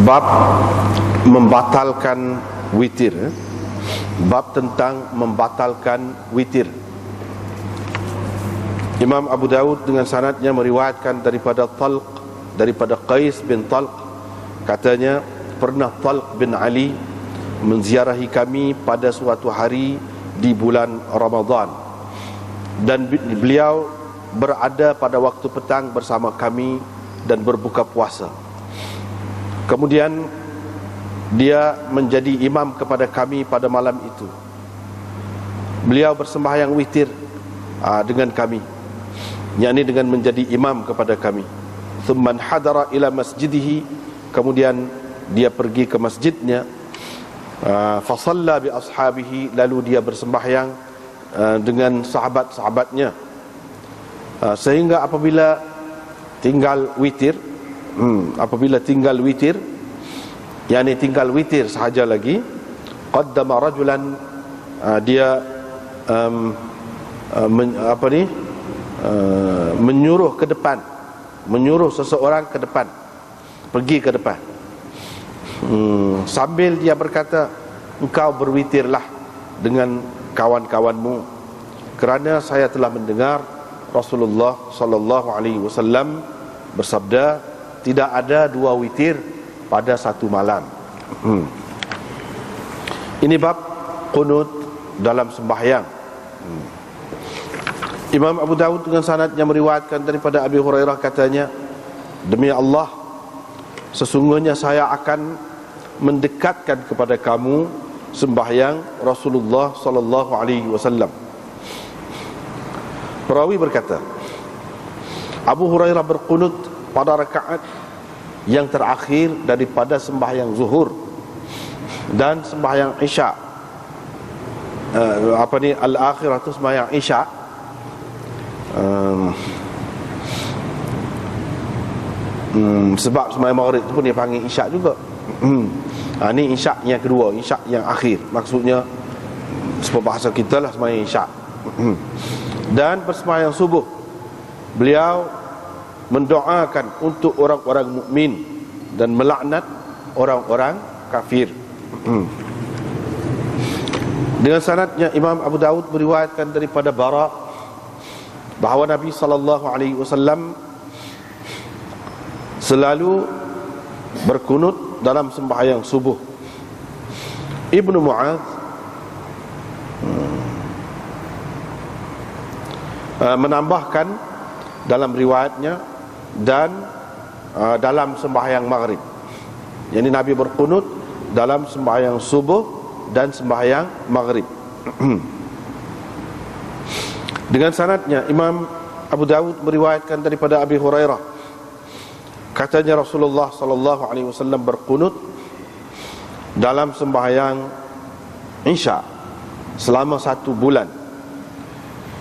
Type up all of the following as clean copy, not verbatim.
Bab membatalkan witir. Bab tentang membatalkan witir. Imam Abu Dawud dengan sanadnya meriwayatkan daripada Talq, daripada Qais bin Talq, katanya pernah Talq bin Ali menziarahi kami pada suatu hari di bulan Ramadan, dan beliau berada pada waktu petang bersama kami dan berbuka puasa. Kemudian dia menjadi imam kepada kami pada malam itu. Beliau bersembahyang witir dengan kami, yakni dengan menjadi imam kepada kami. Thumman hadara ila masjidihi, kemudian dia pergi ke masjidnya. Fasalla bi ashabihi, lalu dia bersembahyang dengan sahabat-sahabatnya. Sehingga apabila tinggal witir, yakni tinggal witir sahaja lagi, qaddama rajulan, dia menyuruh ke depan, menyuruh seseorang ke depan, pergi ke depan, sambil dia berkata, engkau berwitirlah dengan kawan-kawanmu, kerana saya telah mendengar Rasulullah sallallahu alaihi wasallam bersabda, tidak ada dua witir pada satu malam. Ini bab qunut dalam sembahyang. Imam Abu Dawud dengan sanadnya meriwayatkan daripada Abi Hurairah, katanya, demi Allah, sesungguhnya saya akan mendekatkan kepada kamu sembahyang Rasulullah sallallahu alaihi wasallam. Perawi berkata, Abu Hurairah berqunut pada rakaat yang terakhir daripada sembahyang zuhur dan sembahyang isya. Al-akhirah itu sembahyang isya. Sebab sembahyang maghrib itu pun dia panggil isya juga. Ini isya yang kedua, isya yang akhir. Maksudnya sebab bahasa kita lah sembahyang isya. Dan bersembahyang subuh, beliau mendoakan untuk orang-orang mukmin dan melaknat orang-orang kafir. Dengan sanadnya Imam Abu Dawud meriwayatkan daripada Bara bahawa Nabi sallallahu alaihi wasallam selalu berkunut dalam sembahyang subuh. Ibnu Mu'adz menambahkan dalam riwayatnya, dan dalam sembahyang maghrib, yakni Nabi berkunut dalam sembahyang subuh dan sembahyang maghrib. Dengan sanadnya Imam Abu Dawud meriwayatkan daripada Abi Hurairah, katanya Rasulullah sallallahu alaihi wasallam berkunut dalam sembahyang isya selama 1 bulan,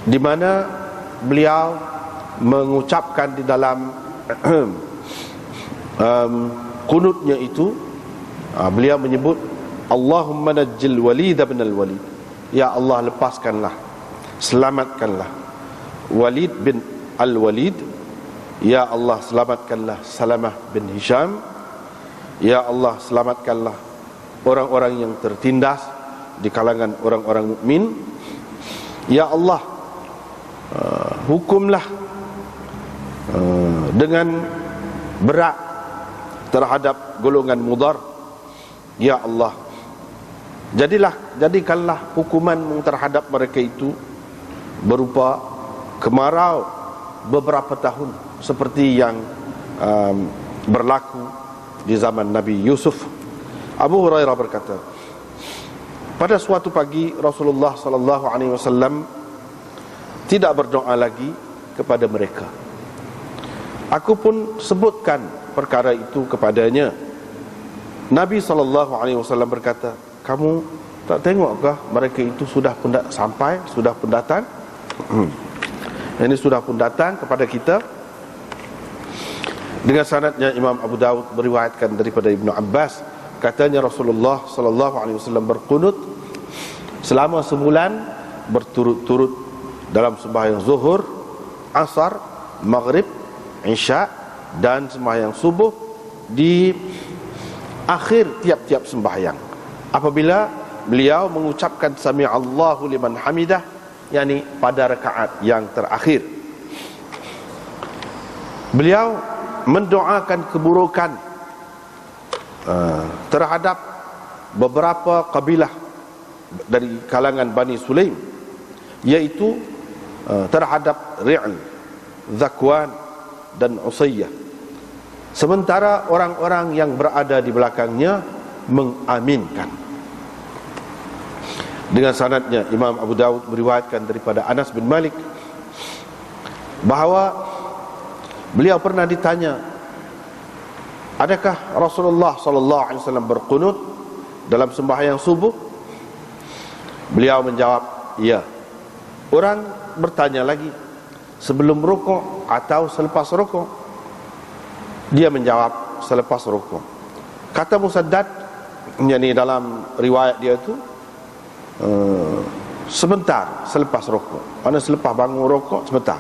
di mana beliau mengucapkan di dalam kunutnya itu, beliau menyebut, Allahumma najjil Walid bin al-Walid, ya Allah lepaskanlah, selamatkanlah Walid bin al-Walid, ya Allah selamatkanlah Salamah bin Hisham, ya Allah selamatkanlah orang-orang yang tertindas di kalangan orang-orang mukmin, ya Allah hukumlah dengan berat terhadap golongan mudar, ya Allah jadikanlah hukuman terhadap mereka itu berupa kemarau beberapa tahun, seperti yang berlaku di zaman Nabi Yusuf. Abu Hurairah berkata, pada suatu pagi Rasulullah sallallahu alaihi wasallam tidak berdoa lagi kepada mereka. Aku pun sebutkan perkara itu kepadanya. Nabi SAW berkata, kamu tak tengokkah mereka itu sudah pun sampai, sudah pun datang? Ini sudah pun datang kepada kita. Dengan sanadnya Imam Abu Dawud meriwayatkan daripada Ibnu Abbas, katanya Rasulullah SAW berqunut selama sebulan berturut-turut dalam sembahyang zuhur, asar, maghrib, isya, dan sembahyang subuh di akhir tiap-tiap sembahyang. Apabila beliau mengucapkan sami'allahu liman hamidah, yakni pada rakaat yang terakhir. Beliau mendoakan keburukan terhadap beberapa kabilah dari kalangan Bani Sulaim, yaitu terhadap Ri'l, Zakwan dan Usayyah. Sementara orang-orang yang berada di belakangnya mengaminkan. Dengan sanadnya Imam Abu Dawud meriwayatkan daripada Anas bin Malik bahawa beliau pernah ditanya, adakah Rasulullah sallallahu alaihi wasallam berqunut dalam sembahyang subuh? Beliau menjawab, ya. Orang bertanya lagi, sebelum rukuk atau selepas rukuk? Dia menjawab, selepas rukuk. Kata Musaddad, yakni dalam riwayat dia itu sebentar selepas rukuk. Mana selepas bangun rukuk sebentar.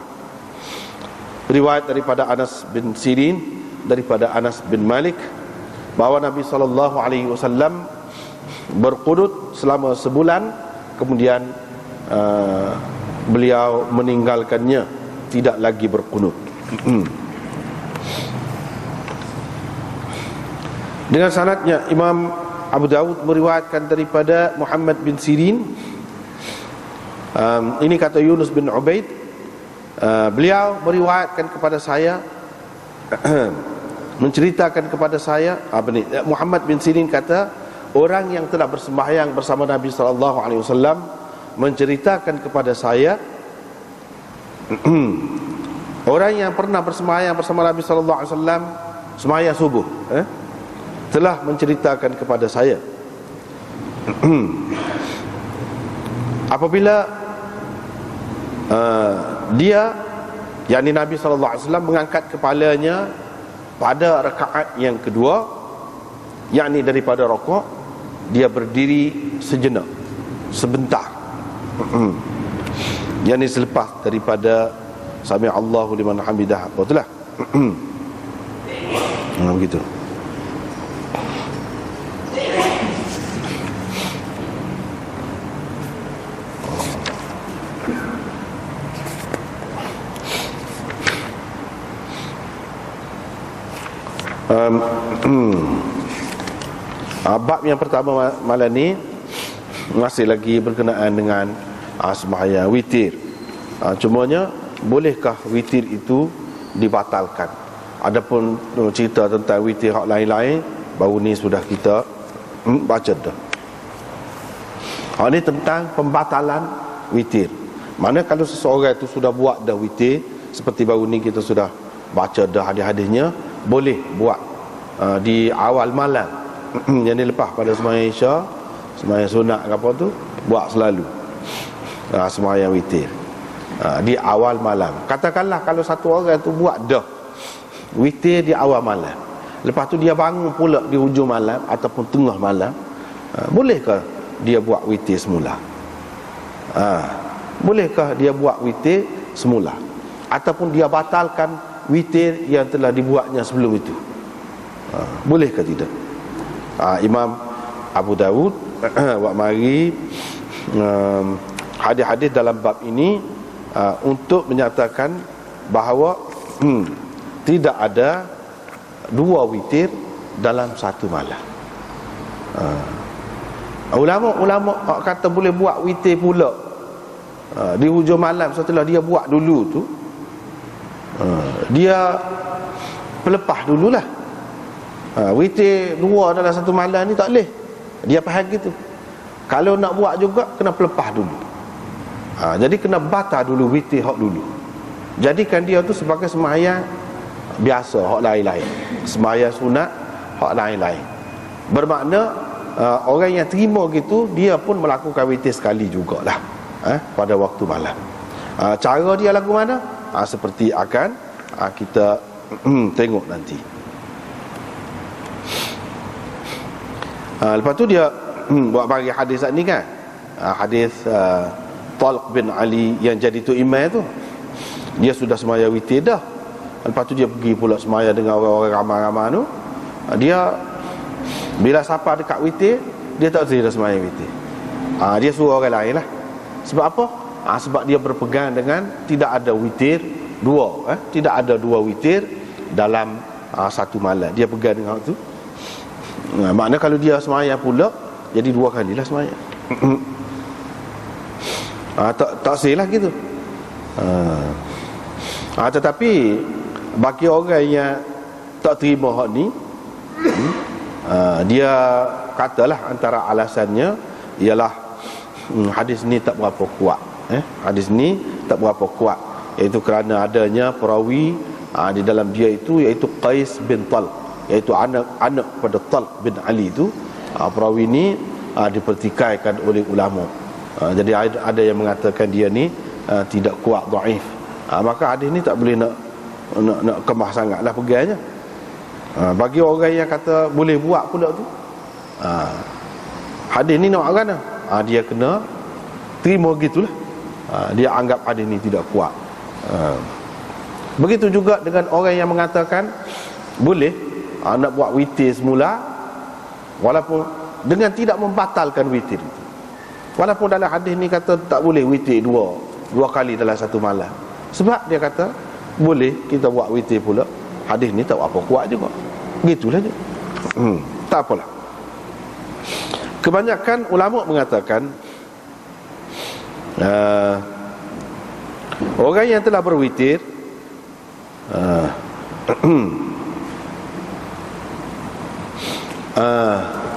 Riwayat daripada Anas bin Sirin, daripada Anas bin Malik, bahawa Nabi SAW berqunut selama sebulan, kemudian beliau meninggalkannya, tidak lagi berqunut. Dengan sanadnya Imam Abu Dawud meriwayatkan daripada Muhammad bin Sirin, ini kata Yunus bin Ubaid, beliau meriwayatkan kepada saya menceritakan kepada saya Muhammad bin Sirin kata, orang yang telah bersembahyang bersama Nabi SAW menceritakan kepada saya orang yang pernah bersembahyang bersama Nabi SAW sembahyang subuh telah menceritakan kepada saya apabila dia, yakni Nabi SAW mengangkat kepalanya pada rakaat yang kedua, yakni daripada rukuk, dia berdiri sejenak, sebentar, yakni selepas daripada sami'allahu liman hamidah. Betul lah. Begitu. Bab yang pertama malam ni masih lagi berkenaan dengan sembahyang witir. Cumanya bolehkah witir itu dibatalkan? Adapun cerita tentang witir hak lain-lain baru ni sudah kita baca dah. Ini tentang pembatalan witir. Mana kalau seseorang itu sudah buat dah witir, seperti baru ni kita sudah baca dah hadis-hadisnya, boleh buat di awal malam. Yang lepas pada sembahyang Isya, sembahyang sunat ke apa tu, buat selalu sembahyang witir di awal malam. Katakanlah kalau satu orang tu buat dah witir di awal malam, lepas tu dia bangun pula di hujung malam ataupun tengah malam, bolehkah dia buat witir semula? Bolehkah dia buat witir semula ataupun dia batalkan witir yang telah dibuatnya sebelum itu? Bolehkah tidak? Imam Abu Dawud buat mari hadis-hadis dalam bab ini untuk menyatakan bahawa tidak ada dua witir dalam satu malam. Ulama-ulama kata boleh buat witir pula di hujung malam setelah dia buat dulu tu, dia pelepah dululah. Witir dua dalam satu malam ni tak boleh. Dia faham gitu. Kalau nak buat juga kena pelepah dulu. Jadi kena batal dulu witir hak dulu. Jadikan dia tu sebagai sembahyang biasa hak lain-lain, sembahyang sunat hak lain-lain. Bermakna orang yang terima gitu, dia pun melakukan witir sekali jugalah pada waktu malam. Cara dia lagu mana? Seperti akan kita tengok nanti. Lepas tu dia buat bagi hadis ni kan, hadis Talq bin Ali yang jadi tu imam tu, dia sudah sembahyang witir dah. Lepas tu dia pergi pula sembahyang dengan orang-orang ramai-ramai tu. Dia Bila siapa dekat witir, dia tak terima sembahyang witir. Dia suruh orang lain lah. Sebab apa? Sebab dia berpegang dengan tidak ada witir dua, tidak ada dua witir dalam satu malam. Dia pegang dengan tu. Maknanya kalau dia sembahyang pula, jadi dua kalilah sembahyang. Tak sah lah gitu. Tetapi bagi orang yang tak terima hak ni, dia katalah antara alasannya ialah hadis ni tak berapa kuat. Hadis ni tak berapa kuat, iaitu kerana adanya perawi di dalam dia itu, iaitu Qais bin Talq, iaitu anak pada Talq bin Ali itu. Perawi ni dipertikaikan oleh ulama. Jadi ada yang mengatakan dia ni tidak kuat, dhaif. Maka hadis ni tak boleh nak kemah sangatlah pegangnya. Bagi orang yang kata boleh buat pula tu, hadis ni nak kan, dia kena terima gitulah. Dia anggap hadis ni tidak kuat. Begitu juga dengan orang yang mengatakan boleh nak buat witir semula, walaupun dengan tidak membatalkan witir itu. Walaupun dalam hadis ni kata tak boleh witir dua kali dalam satu malam. Sebab dia kata boleh kita buat witir pula. Hadis ni tak apa kuat juga. Gitulah je. Tak apalah. Kebanyakan ulama mengatakan orang yang telah berwitir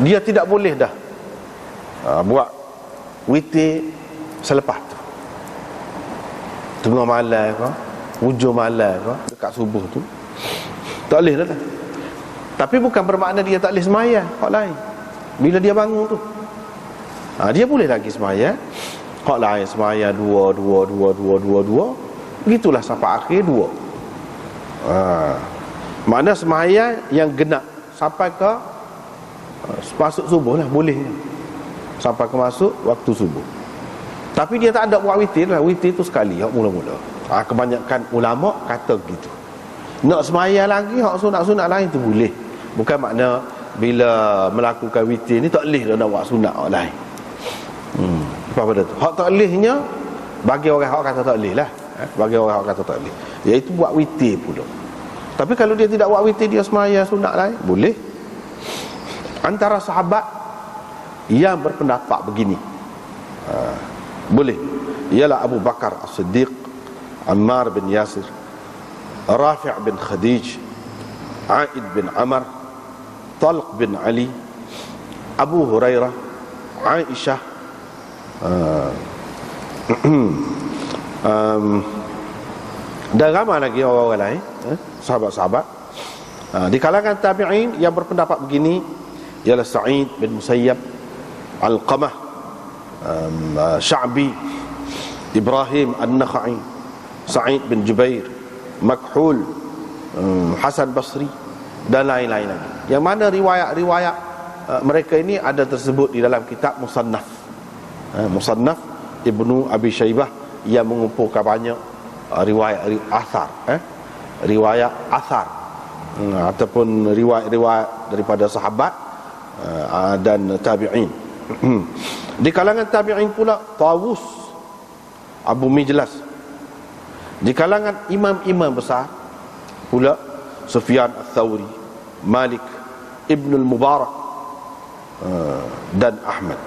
dia tidak boleh dah buat witir selepas tu, tengah malam ke, hujung malam ke, dekat subuh tu, tak boleh dah. Tapi bukan bermakna dia tak boleh sembahyang hak lain. Bila dia bangun tu, dia boleh lagi sembahyang hak lain, sembahyang dua, begitulah sampai akhir dua. Makna sembahyang yang genap sampai ke masuk subuh lah, boleh sampai ke masuk waktu subuh. Tapi dia tak ada buat witir lah. Witir tu sekali hak mula-mula. Kebanyakan ulama kata gitu. Nak sembahyang lagi hak sunat-sunat lain tu boleh. Bukan makna bila melakukan witir ni tak boleh dah nak buat sunat hak lain. Apa pada tu? Hak tak bolehnya bagi orang hak kata tak boleh lah. Bagi orang hak kata tak boleh, iaitu buat witir pula. Tapi kalau dia tidak buat witir, dia sembahyang sunat lain, boleh. Antara sahabat yang berpendapat begini, boleh, ialah Abu Bakar As-Siddiq, Ammar bin Yasir, Rafi' bin Khadij, Aid bin Amr, Talq bin Ali, Abu Hurairah, Aisyah, dan ramai lagi orang-orang lain, sahabat-sahabat. Di kalangan tabi'in yang berpendapat begini ialah Sa'id bin Musayyab, Alqamah, Sya'bi, Ibrahim An-Nakhai, Sa'id bin Jubair, Makhul, Hasan Basri, dan lain-lain lagi. Yang mana riwayat-riwayat mereka ini ada tersebut di dalam kitab Musannaf, Musannaf Ibnu Abi Syaibah, yang mengumpulkan banyak riwayat athar, riwayat athar, ataupun riwayat-riwayat daripada sahabat dan tabi'in. Di kalangan tabi'in pula Tawus, Abu Mijlas. Di kalangan imam-imam besar pula Sufyan Ats-Tsauri, Malik, Ibnul Mubarak, dan Ahmad.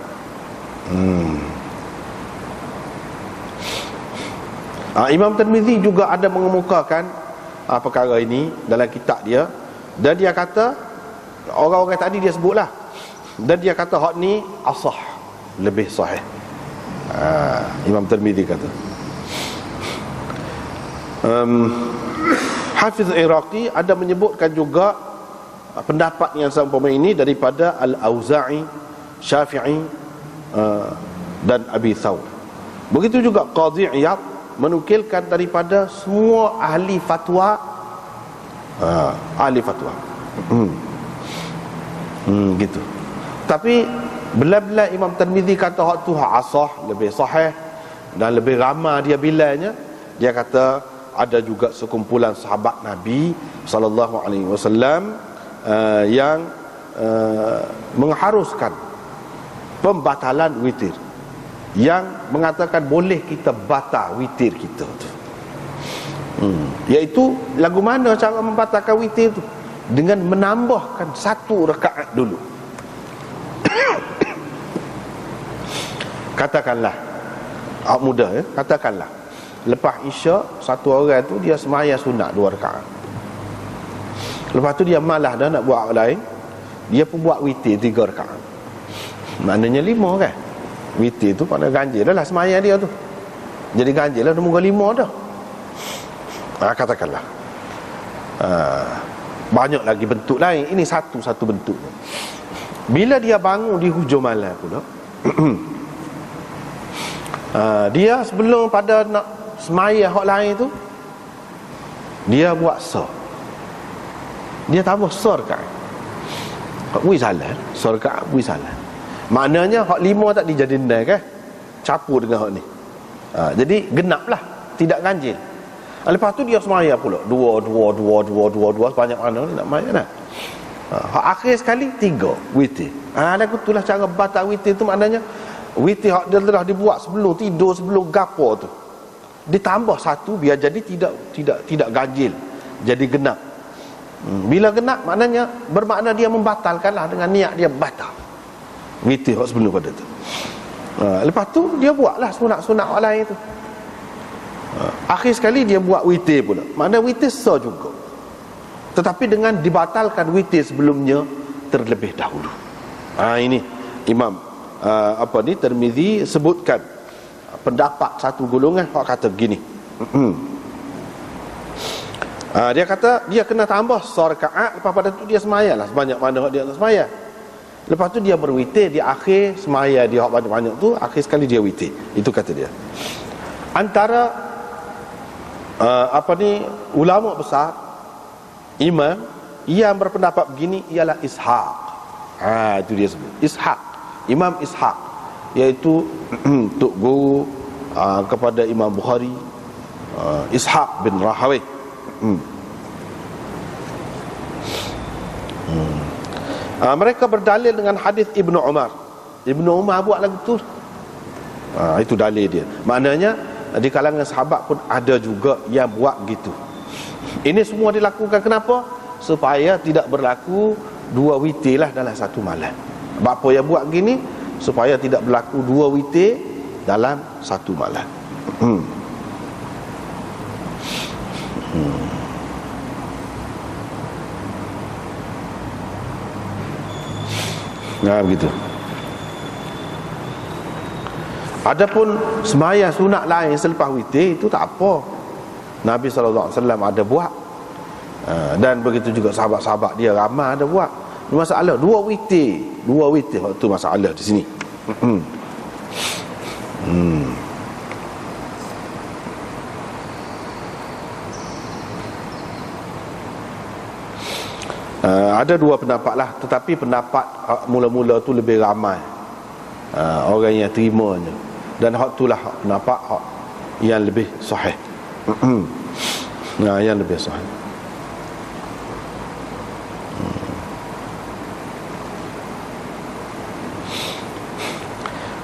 Imam Tirmizi juga ada mengemukakan perkara ini dalam kitab dia, dan dia kata orang-orang tadi dia sebutlah, dan dia kata hak ni asah, lebih sahih. Imam Tirmizi kata. Hafiz Iraqi ada menyebutkan juga pendapat yang seumpama ini daripada Al-Auza'i, Syafi'i, dan Abi Thawr. Begitu juga Qadhi Iyad menukilkan daripada semua ahli fatwa, gitu. Tapi bila-bila Imam Tirmizi kata hak tu hak asah, lebih sahih dan lebih ramai dia bilanya, dia kata ada juga sekumpulan sahabat Nabi sallallahu alaihi wasallam yang mengharuskan pembatalan witir, yang mengatakan boleh kita batal witir kita tu. Iaitu lagu mana cara membatalkan witir tu? Dengan menambahkan 1 rakaat dulu. Katakanlah, awak muda ya, katakanlah lepas isyak satu orang tu dia semaya sunat 2 rakaat. Lepas tu dia malas dah nak buat lain, dia pun buat witir 3 rakaat. Maknanya 5 kan? Witir tu pada ganjil dah lah semaya dia tu. Jadi ganjil lah nombor 5 dah. Katakanlah banyak lagi bentuk lain. Ini satu bentuk. Bila dia bangun di hujung malam pula, dia sebelum pada nak semaya hak lain tu, dia buat sor. Dia tambah sor kan, bui salah, sor kan bui salah. Maknanya hak 5 tak dijadi nai kan, campur dengan hak ni. Jadi genap lah, tidak ganjil. Lepas tu dia semaya pula 2 sebanyak mana ni nak semaya dah. Hak akhir sekali 3 witir. Lagu itulah cara batal witir tu. Maknanya witir hak dia telah dibuat sebelum tidur, sebelum gapo tu, ditambah 1 biar jadi tidak ganjil, jadi genap. Bila genap maknanya bermakna dia membatalkanlah, dengan niat dia batal witir hak sebelum pada tu. Lepas tu dia buatlah sunat-sunat hak lain tu. Akhir sekali dia buat witir pula. Maknanya witir sah juga, tetapi dengan dibatalkan witir sebelumnya terlebih dahulu. Ini Imam Tirmizi sebutkan pendapat satu golongan hak kata begini. Dia kata dia kena tambah rakaat, lepas pada tu dia semayalah sebanyak mana dia nak semaya. Lepas tu dia berwitir di akhir semaya dia hak banyak-banyak tu, akhir sekali dia witir. Itu kata dia. Antara ulama besar, imam yang berpendapat begini ialah Ishaq. Itu dia sebut Ishaq, Imam Ishaq, iaitu tok guru kepada Imam Bukhari, Ishaq bin Rahawayh. Mereka berdalil dengan hadis Ibnu Umar. Ibnu Umar buat lagu tu. Itu dalil dia. Maknanya di kalangan sahabat pun ada juga yang buat gitu. Ini semua dilakukan kenapa? Supaya tidak berlaku 2 witir lah dalam satu malam. Apa yang buat gini? Supaya tidak berlaku 2 witir dalam satu malam. Begitu. Adapun semaya sunat lain selepas witir itu tak apa. Nabi SAW ada buat, dan begitu juga sahabat-sahabat dia ramai ada buat. Masalah 2 witir itu masalah di sini. Ada 2 pendapat lah, tetapi pendapat mula-mula tu lebih ramai orang yang terimanya, dan hak itulah pendapat hak yang lebih sahih. Yang lebih sahih.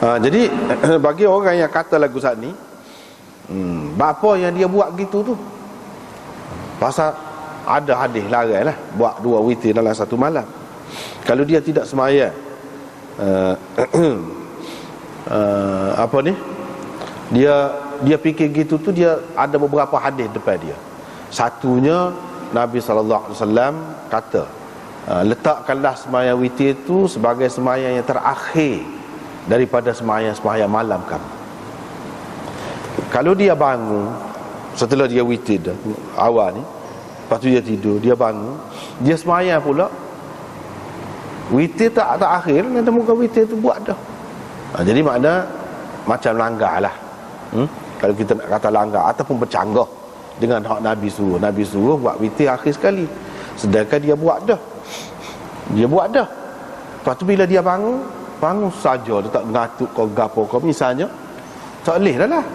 Jadi bagi orang yang kata lagu saat ni, apa yang dia buat gitu tu pasal ada hadis larang lah buat 2 witir dalam satu malam. Kalau dia tidak semaya dia fikir gitu tu, dia ada beberapa hadis depan dia. Satunya Nabi SAW kata, letakkanlah semaya witir itu sebagai semaya yang terakhir daripada semaya malam kamu. Kalau dia bangun setelah dia witir dah awal ni, lepas tu dia tidur, dia bangun, dia semaya pula witir tak akhir, nanti muka witir tu buat dah. Jadi makna macam langgar lah. Kalau kita nak kata langgar ataupun bercanggah dengan hak Nabi suruh. Nabi suruh buat witir akhir sekali, sedangkan dia buat dah. Lepas tu bila dia bangun saja, dia tak ngatuk kau gapo kau misalnya, tak boleh dah lah.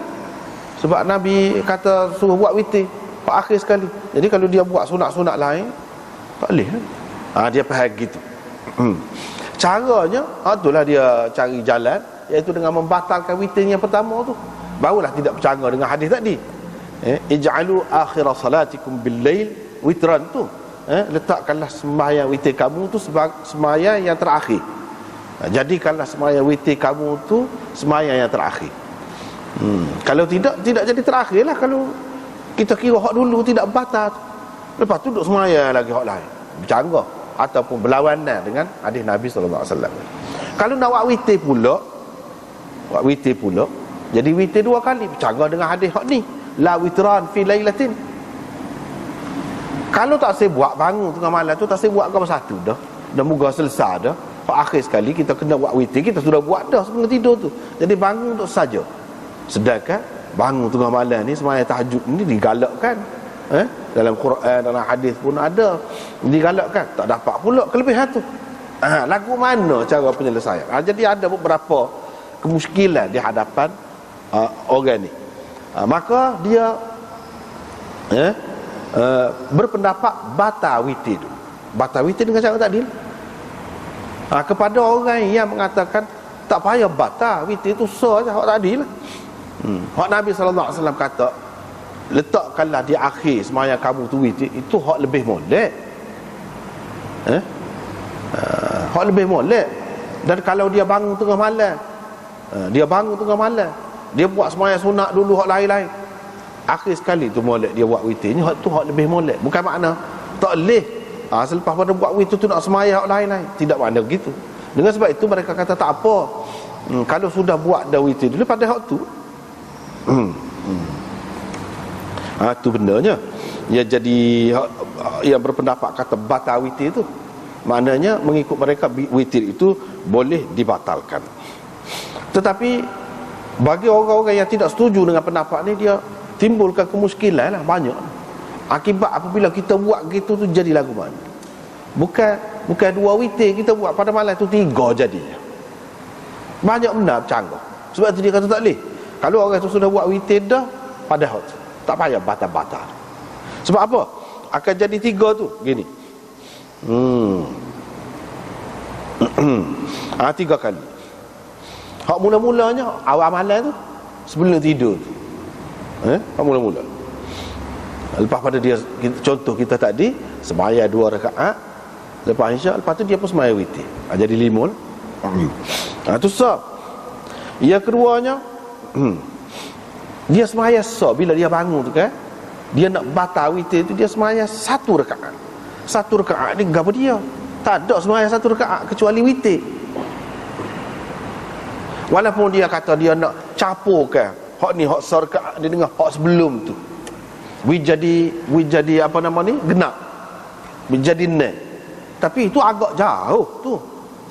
Sebab Nabi kata suruh buat witir akhir sekali. Jadi kalau dia buat sunat-sunat lain, tak boleh. Dia faham gitu. Caranya, itulah dia cari jalan, iaitu dengan membatalkan witir yang pertama tu. Barulah tidak bercanggah dengan hadis tadi. Ij'alu akhir salatikum bil-lail witran tu. Letakkanlah sembahyang witir kamu tu sebagai sembahyang yang terakhir. Jadikanlah sembahyang witir kamu tu sembahyang yang terakhir. Kalau tidak jadi terakhir lah. Kalau kita kira hak dulu tidak batal, lepas tu duduk sembahyang lagi hak lain, bercanggah ataupun berlawanan dengan hadis Nabi SAW. Kalau nak buat witir pula, jadi witir 2 kali, bercanggah dengan hadis hak ni, la witran fi lailatin. Kalau tak saya buat bangun tengah malam tu, tak saya buat kau satu dah moga selesai dah. Hak akhir sekali kita kena buat witir, kita sudah buat dah sebelum tidur tu. Jadi bangun untuk saja. Sedangkan bangun tengah malam ni sembahyang tahajud ni digalakkan. Dalam Quran, dalam hadis pun ada digalakkan. Tak dapat pula kelebihan tu. Lagu mana cara penyelesaian? Jadi ada beberapa kemuskilan di hadapan orang ni. Maka dia berpendapat batal witir tu. Batal witir dengan cara tadi. Kepada orang yang mengatakan tak payah batal witir tu, sah je hak tadi lah. Hak Nabi SAW kata, letakkanlah di akhir sembahyang kamu tu witir, itu hak lebih molek. Hak lebih molek. Dan kalau dia bangun tengah malam, dia buat sembahyang sunat dulu hak lain-lain, akhir sekali tu molek dia buat witir ni, hak tu hak lebih molek. Bukan makna tak boleh selepas pada buat witir tu nak sembahyang hak lain-lain, tidak makna begitu. Dengan sebab itu mereka kata tak apa, kalau sudah buat dah witir dulu pada hak tu, tu benarnya. Ya, jadi yang berpendapat kata batal witir tu, maknanya mengikut mereka witir itu boleh dibatalkan. Tetapi bagi orang-orang yang tidak setuju dengan pendapat ni, dia timbulkan kemuskilan lah, banyak. Akibat apabila kita buat gitu tu jadi lagu mana? Bukan 2 witir kita buat pada malam tu, 3 jadinya. Banyak benar bercanggah. Sebab tu dia kata tak boleh. Kalau orang tu sudah buat witir dah pada hak tu, tak payah batal-batal. Sebab apa? Akan jadi 3 tu gini. 3 kali. Hak mula-mulanya awal malam tu, sebelum tidur tu. Hak mula-mula. Lepas pada dia, contoh kita tadi sembahyang 2 rakaat, lepas isyak, lepas tu dia pun sembahyang witir. Jadi 5 lah. Tu sah. Yang keduanya, dia sembahyang sah bila dia bangun tu kan, dia nak batal witir tu, dia sembahyang 1 rakaat. 1 rakaat ni gapo dia? Tak ada sembahyang 1 rakaat kecuali witir. Walaupun dia kata dia nak capurkan hak ni, hak rakaat dia dengan hak sebelum tu, jadi apa nama ni, genap, menjadi 6. Tapi itu agak jauh tu.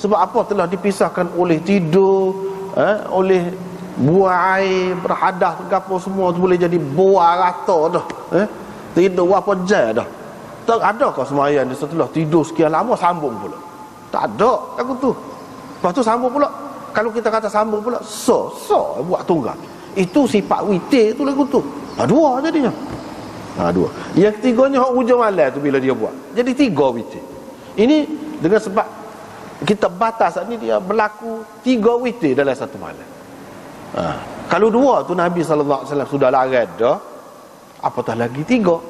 Sebab apa? Telah dipisahkan oleh tidur, oleh buang air, berhadas, gapo semua tu boleh jadi buang rata dah. Tidur berapa jam dah. Tak ada kau sembahyang dia setelah tidur sekian lama sambung pula. Tak ada aku tu. Lepas tu sambung pula. Kalau kita kata sambung pula, so buat tunggal. Itu sifat witir tu lagu tu. 2 jadinya. 2. Yang ketiganya hak hujung malam tu bila dia buat, jadi 3 witir. Ini dengan sebab kita batas ni, dia berlaku 3 witir dalam satu malam. Kalau 2 tu Nabi SAW sudah larang dah, apatah lagi 3.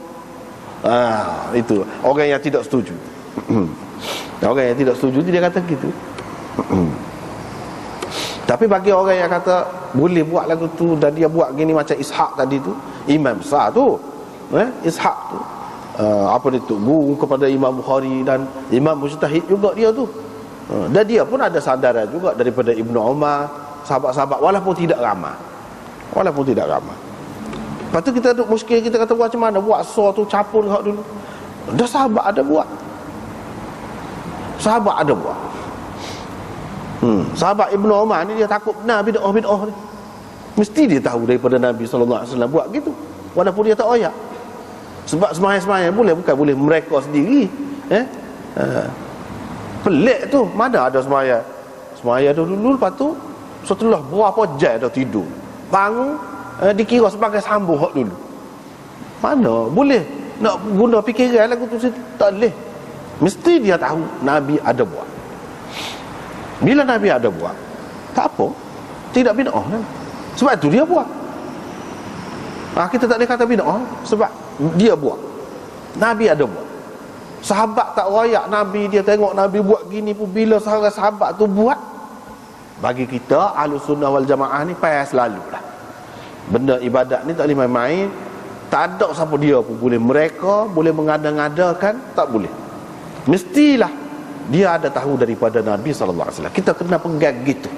Itu orang yang tidak setuju. Orang yang tidak setuju dia kata gitu. Tapi bagi orang yang kata boleh buat lagu tu, dan dia buat gini macam Ishaq tadi tu, imam besar tu, Ishaq tu, apa dia tu, guru kepada Imam Bukhari dan Imam Mujtahid juga dia tu. Dan dia pun ada sandaran juga daripada Ibnu Umar, sahabat-sahabat, walaupun tidak ramai. Lepas tu kita duduk muskil, kita kata buat macam mana, buat so tu capur hak dulu. Dah sahabat ada buat. Sahabat Ibnu Umar ni dia takut benar bid'ah ni. Mesti dia tahu daripada Nabi SAW buat gitu, walaupun dia tak oyak. Sebab sembahyang bukan boleh mereka sendiri. Pelik tu. Mana ada sembahyang dulu, lepas tu setelah berapa jam dah tidur, bangun, dikira sebagai sambung hak dulu. Mana boleh nak guna fikiran lagu tu? Tak boleh. Mesti dia tahu Nabi ada buat. Bila Nabi ada buat, tak apa, tidak bid'ah kan? Sebab itu dia buat. Kita tak boleh kata bid'ah sebab dia buat. Nabi ada buat. Sahabat tak royak Nabi, dia tengok Nabi buat gini pun, bila sahabat tu buat, bagi kita Ahlus Sunnah wal Jamaah ni payah selalu lah. Benda ibadat ni tak boleh main-main. Tak ada siapa dia pun boleh. Mereka boleh mengada-ngadakan, tak boleh. Mestilah dia ada tahu daripada Nabi SAW. Kita kena pegang gitu.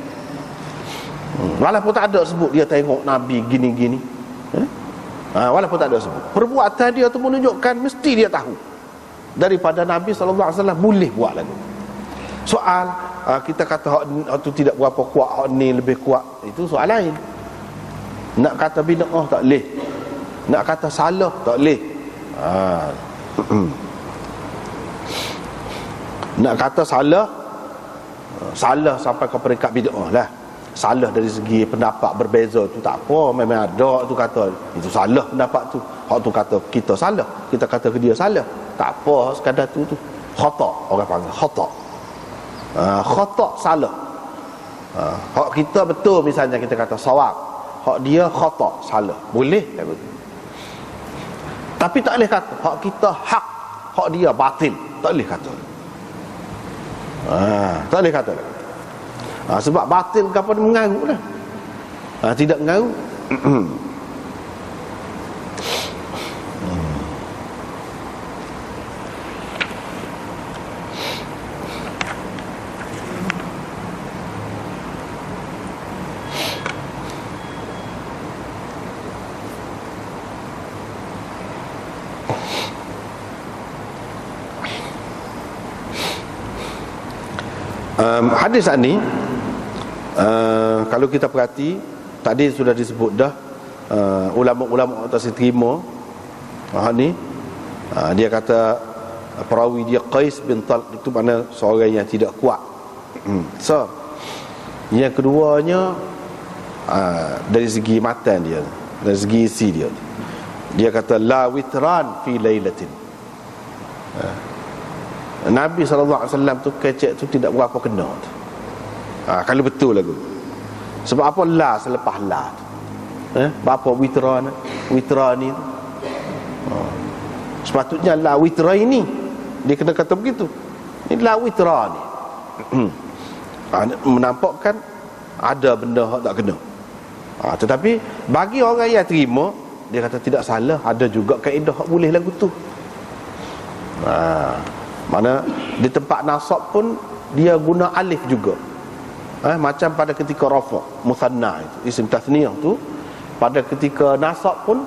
Walaupun tak ada sebut dia tengok Nabi gini-gini, walaupun tak ada sebut, perbuatan dia tu menunjukkan mesti dia tahu daripada Nabi SAW. Boleh buat lagu. Soal kita kata hak tu tidak berapa kuat, hak ni lebih kuat, itu soal lain. Nak kata bid'ah tak boleh, nak kata salah tak boleh. Nak kata salah sampai ke peringkat bid'ah lah. Salah dari segi pendapat berbeza tu tak apa, memang ada tu kata itu salah pendapat tu. Hak tu kata kita salah, kita kata ke dia salah, tak apa, sekadar tu khata, orang panggil khata. Khata salah. Hak kita betul, misalnya kita kata sawab, hak dia khata salah, boleh tak betul. Tapi tak boleh kata hak kita hak, hak dia batil, tak boleh kata. Tak boleh kata lagi. Sebab batil ke apa, mengarut lah. Tidak mengarut. Hadis ni kalau kita perhati, tadi sudah disebut dah, ulama-ulama atas terima ni, dia kata perawi dia Qais bin Talq, itu mana seorang yang tidak kuat. So yang keduanya, dari segi matan dia, dari segi isi dia, dia kata la witran fi lailatin. Nabi SAW tu kecek tu tidak berapa kena tu. Kalau betul lagu. Sebab apa la selepas la tu? Berapa witran ni tu? Sepatutnya la witra ini, dia kena kata begitu. Ini la witra ni. Menampakkan ada benda yang tak kena. Tetapi bagi orang yang terima, dia kata tidak salah, ada juga kaedah yang boleh lagu tu. Mana di tempat nasab pun dia guna alif juga. Macam pada ketika rafa' musanna itu, isim tasniyah tu, pada ketika nasab pun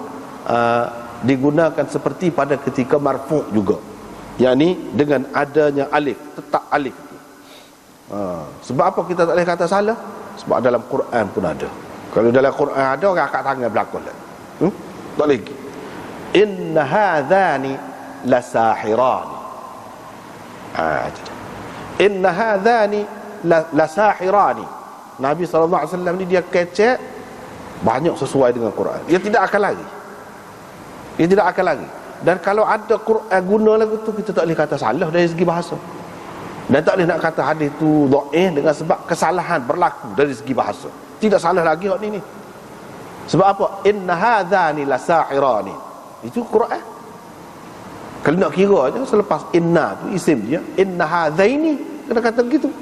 digunakan seperti pada ketika marfu' juga, yakni dengan adanya alif, tetap alif tu. Sebab apa kita tak boleh kata salah? Sebab dalam Quran pun ada. Kalau dalam Quran ada, orang angkat tangan belakang lah. Tak lagi. Inna hadzani lasahirani. Inna hadzani lasahirani. Nabi SAW ni dia kecek banyak sesuai dengan Quran. Dia tidak akan lari. Dia tidak akan lari. Dan kalau ada Quran guna lagu tu, kita tak boleh kata salah dari segi bahasa. Dan tak boleh nak kata hadis tu dhaif dengan sebab kesalahan berlaku dari segi bahasa. Tidak salah lagi hak ni. Sebab apa? Inna hadzani lasahirani. Itu Quran. Kalau nak kira aja, selepas inna tu isim dia, inna hadzaini, kena kata begitu.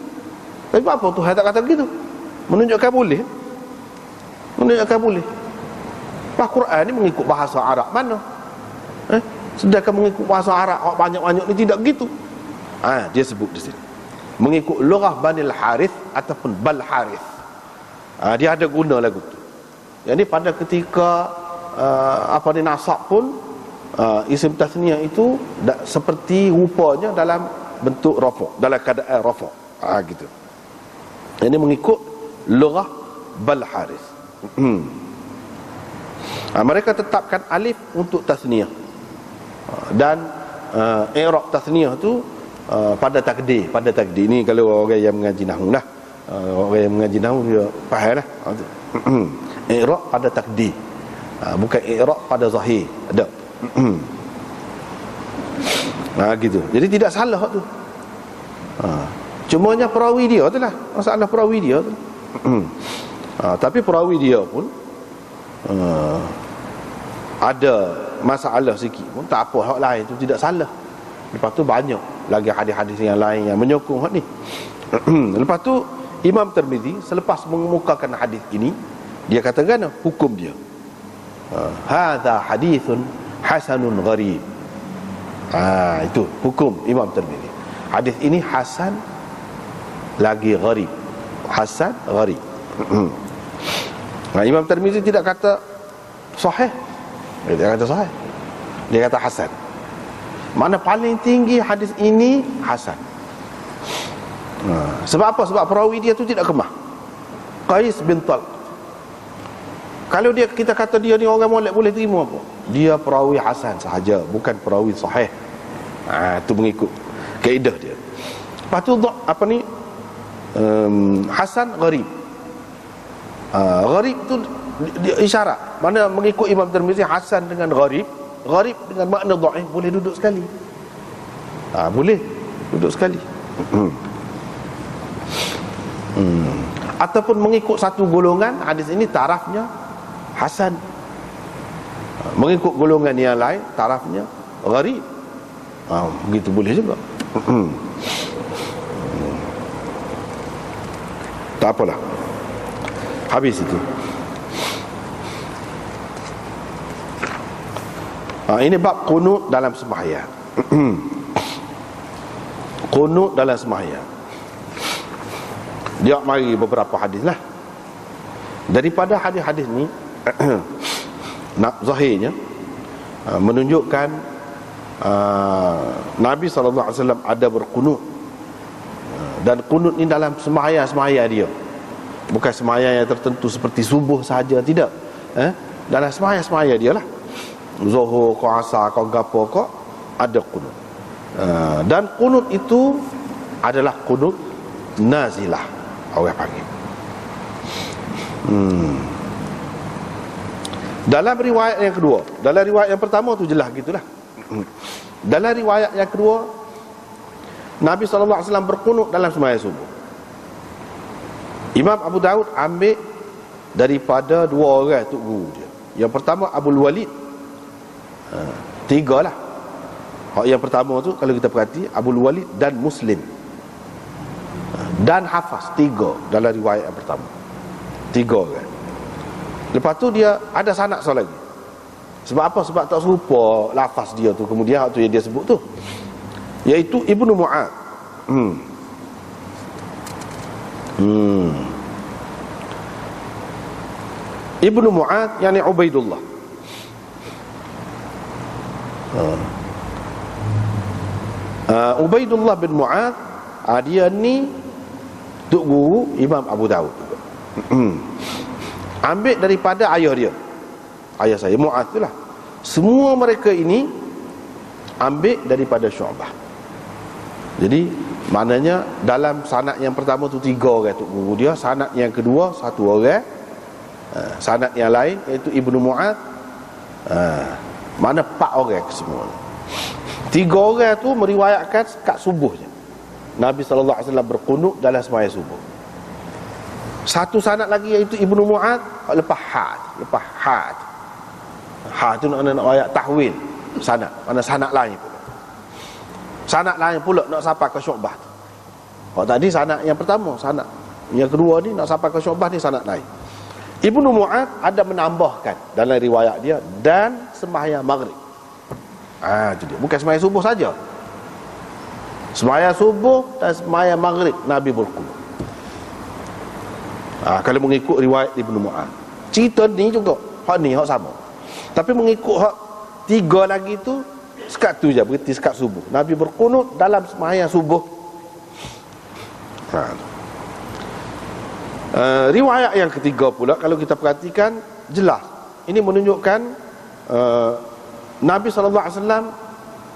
Tapi apa Tuhan tak kata begitu? Menunjukkan boleh. Menunjukkan boleh. Bah Quran ni mengikut bahasa Arab mana? Sedangkan mengikut bahasa Arab banyak-banyak ni tidak begitu. Dia sebut di sini. Mengikut lughah Banil Harith ataupun Bal Harith. Dia ada guna lagu tu. Jadi pada ketika nasab pun, isim tasniyah itu seperti rupanya dalam bentuk rafa', dalam keadaan rafa', gitu. Ini mengikut lughah Bal Harith. Mereka tetapkan alif untuk tasniyah, dan i'rab tasniyah tu pada takdir. Ini kalau orang yang mengaji nahwu lah, orang yang mengaji nahwu dia faham lah. I'rab pada takdir, bukan i'rab pada zahir. Ada. Gitu. Jadi tidak salah tu. Cumanya perawi dia tu lah, masalah perawi dia tu. Tapi perawi dia pun ada masalah sikit pun tak apa, hak lain tu tidak salah. Lepas tu banyak lagi hadis-hadis yang lain yang menyokong hak ni. Lepas tu Imam Tirmizi selepas mengemukakan hadis ini, dia katakan hukum dia, hadza hadithun hasanun gharib. Itu hukum Imam Tirmizi. Hadis ini hasan lagi gharib. Hasan gharib. Imam Tirmizi tidak kata sahih. Dia kata sahih. Dia kata hasan. Mana paling tinggi hadis ini hasan. Sebab apa? Sebab perawi dia tu tidak kemah. Qais bin Talq. Kalau kita kata dia ni orang molek, boleh terima apa? Dia perawi hasan sahaja, bukan perawi sahih. Itu mengikut kaedah dia. Lepas tu hasan gharib. Gharib tu dia isyarat. Mana mengikut Imam Tirmizi, hasan dengan gharib, gharib dengan makna dhaif boleh duduk sekali. Boleh duduk sekali. Ataupun mengikut satu golongan, hadis ini tarafnya hasan. Mengikut golongan yang lain, tarafnya gharib. Begitu boleh juga. Tak apalah, habis itu. Ini bab qunut dalam sembahyang. Qunut dalam sembahyang. Dia mari beberapa hadis lah. Daripada hadis-hadis ni zahirnya menunjukkan Nabi SAW ada berqunut. Dan qunut ni dalam sembahyang dia, bukan sembahyang yang tertentu seperti subuh sahaja, tidak. Dalam sembahyang dia lah, Zuhur, kau asar, kau gapo, kau ada qunut. Dan qunut itu adalah qunut nazilah, orang panggil. Dalam riwayat yang kedua, dalam riwayat yang pertama tu jelas gitulah. Dalam riwayat yang kedua, Nabi SAW berqunut dalam sembahyang subuh. Imam Abu Daud ambil daripada dua orang tu guru dia. Yang pertama Abul Walid. Tiga lah. Yang pertama tu kalau kita perhati, Abul Walid dan Muslim dan Hafaz, tiga dalam riwayat yang pertama. Tiga orang. Lepas tu dia ada sanak seorang lagi. Sebab apa? Sebab tak serupa lafaz dia tu. Kemudian waktu yang dia sebut tu, iaitu Ibnu Mu'ad. Ibnu Mu'ad yakni Ubaidullah. Ubaidullah bin Mu'ad, dia ni tok guru Imam Abu Daud. Ambil daripada ayah dia, ayah saya Mu'ad tu lah. Semua mereka ini ambil daripada Syu'bah. Jadi maknanya dalam sanad yang pertama tu tiga orang tok guru dia, sanad yang kedua satu orang, sanad yang lain iaitu Ibnu Mu'ad, mana 4 orang semua. 3 orang tu meriwayatkan kat subuhnya Nabi SAW berqunut dalam sembahyang subuh. Satu sanad lagi iaitu Ibnu Mu'ad lepas had. Ha tu nak ayat tahwil sanad, mana sanad lain pula. Sanad lain pula nak sampai ke Syu'bah. Kalau tadi sanad yang pertama, sanad yang kedua ni nak sampai ke Syu'bah ni sanad lain. Ibnu Mu'ad ada menambahkan dalam riwayat dia dan sembahyang maghrib. Itu dia. Bukan sembahyang subuh saja. Sembahyang subuh dan sembahyang maghrib Nabi berqunut. Kalau mengikut riwayat Ibnu Mu'ad, cerita ni juga hak ni hak sama. Tapi mengikut hak 3 lagi tu, sekat tu je, berhenti sekat subuh. Nabi berqunut dalam sembahyang subuh. Riwayat yang ketiga pula, kalau kita perhatikan jelas, ini menunjukkan Nabi SAW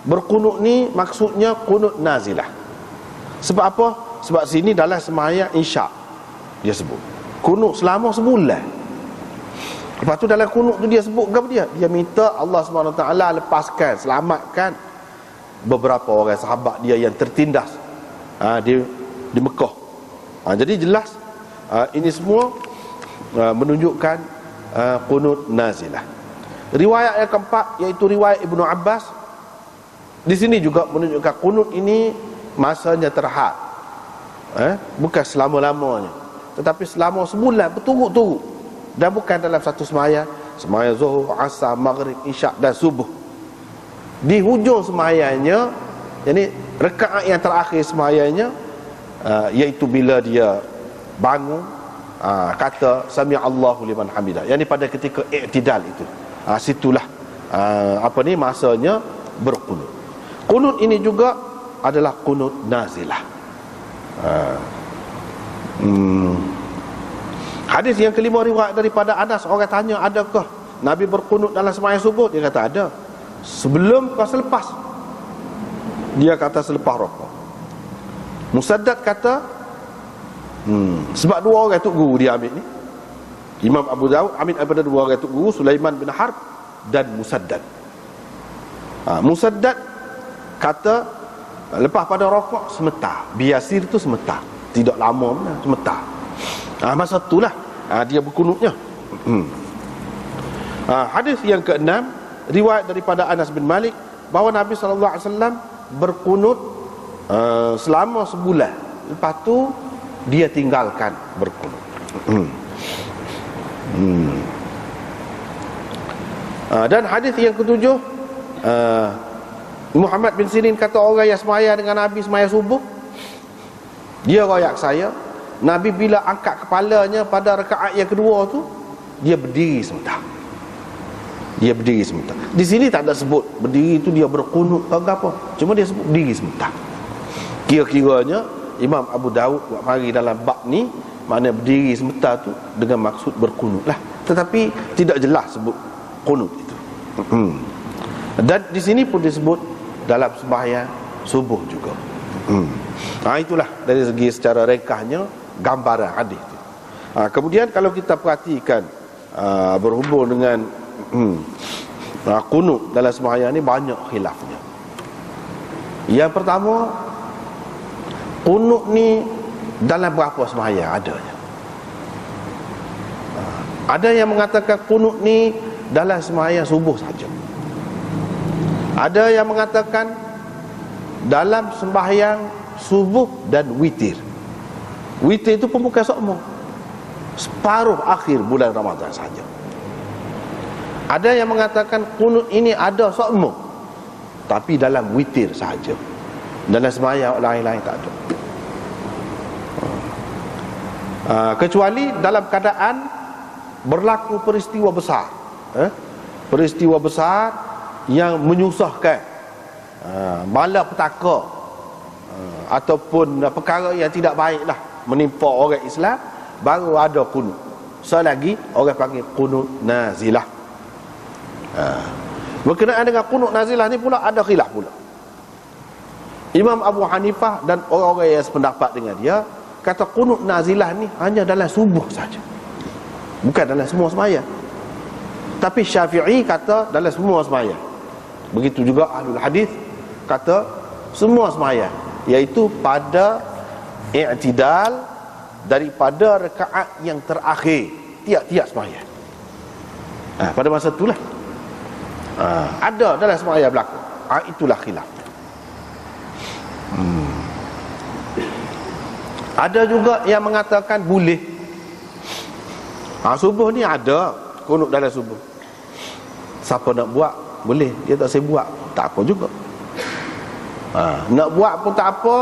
berqunut ni maksudnya qunut nazilah. Sebab apa? Sebab sini dalam sembahyang isyak dia sebut qunut selama sebulan. Lepas tu dalam qunut tu dia sebut apa dia? Dia minta Allah SWT lepaskan, selamatkan beberapa orang sahabat dia yang tertindas. Dia di Mekah. Jadi jelas ini semua menunjukkan qunut nazilah. Riwayat yang keempat iaitu riwayat Ibnu Abbas, di sini juga menunjukkan qunut ini masanya terhad, bukan selama-lamanya, tetapi selama sebulan berturut-turut, dan bukan dalam satu sembahyang zuhur, asar, maghrib, isyak dan subuh. Di hujung sembahyangnya, yani rakaat yang terakhir sembahyangnya, iaitu bila dia bangun, kata sami Allahu liman hamidah, yani pada ketika i'tidal itu, situlah masanya berqunut. Qunut ini juga adalah qunut nazilah. Hadis yang kelima riwayat daripada Anas, orang tanya, adakah Nabi berqunut dalam sembahyang subuh? Dia kata ada. Sebelum atau selepas? Dia kata selepas rakaat. Musaddad kata sebab dua orang tok guru dia ambil ni, Imam Abu Daud ambil daripada dua orang tok guru, Sulaiman bin Harb dan Musaddad. Musaddad kata lepas pada rakaat semetar, biasir tu semetar, tidak lama mana, semetar. Masa itulah dia berkunutnya. Hadis yang keenam riwayat daripada Anas bin Malik bahawa Nabi SAW berkunut selama sebulan, lepas tu dia tinggalkan berkunut. Dan hadis yang ketujuh, Muhammad bin Sirin kata, orang yang semaya dengan Nabi semaya subuh, dia royak saya, Nabi bila angkat kepalanya pada rakaat yang kedua tu, dia berdiri sebentar. Dia berdiri sebentar. Di sini tak ada sebut berdiri itu dia berkunut ke apa, cuma dia sebut berdiri sebentar. Kira-kiranya Imam Abu Daud buat mari dalam bab ni, makna berdiri sebentar tu dengan maksud berkunut lah, tetapi tidak jelas sebut kunut itu. Dan di sini pun disebut dalam sembahyang subuh juga. Itulah dari segi secara ringkasnya gambaran hadis itu. Kemudian kalau kita perhatikan berhubung dengan kunut dalam sembahyang ni banyak khilafnya. Yang pertama, kunut ni dalam berapa sembahyang adanya. Ada yang mengatakan kunut ni dalam sembahyang subuh saja. Ada yang mengatakan dalam sembahyang subuh dan witir. Witir itu pun bukan semua, separuh akhir bulan Ramadan saja. Ada yang mengatakan kunut ini ada semua, tapi dalam witir saja, dalam sembahyang lain-lain tak ada. Kecuali dalam keadaan berlaku peristiwa besar, peristiwa besar yang menyusahkan, malapetaka, ataupun perkara yang tidak baiklah menimpa orang Islam, baru ada kunut. Selagi orang panggil kunut nazilah. Berkenaan dengan kunut nazilah ni pula ada khilaf pula. Imam Abu Hanifah dan orang-orang yang sependapat dengan dia kata kunut nazilah ni hanya dalam subuh saja, bukan dalam semua sembahyang. Tapi Syafi'i kata dalam semua sembahyang. Begitu juga ahlul hadis kata semua sembahyang, iaitu pada i'tidal daripada rakaat yang terakhir tiap-tiap sembahyang. Pada masa itulah ada dalam sembahyang berlaku. Itulah khilaf. Ada juga yang mengatakan boleh. Subuh ni ada kunut dalam subuh. Siapa nak buat boleh, dia tak saya buat tak apa juga. Nak buat pun tak apa,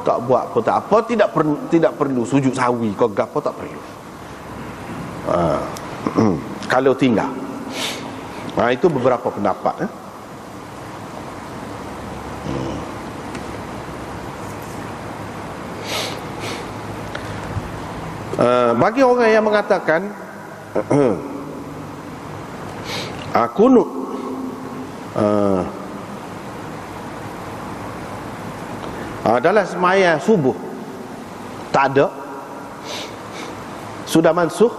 tak buat pun tak apa, tidak perlu sujud sahwi ke gapo, tak perlu. Kalau tinggal. Itu beberapa pendapat. Bagi orang yang mengatakan kunut dalam sembahyang subuh tak ada, sudah mansukh,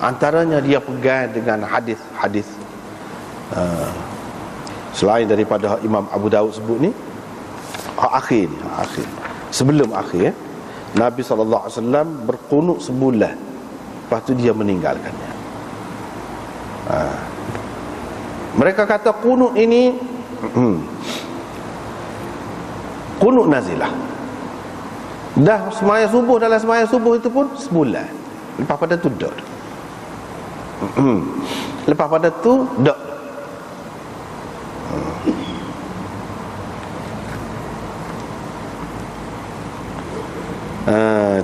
antaranya dia pegang dengan hadis-hadis selain daripada Imam Abu Daud sebut ni, akhir. sebelum akhir Nabi SAW berkunut sebulan, lepas tu dia meninggalkannya. Mereka kata kunut ini kunut nazilah. Dah semaya subuh, dalam semaya subuh itu pun sebulan. Lepas pada tu dak. Lepas pada tu dak.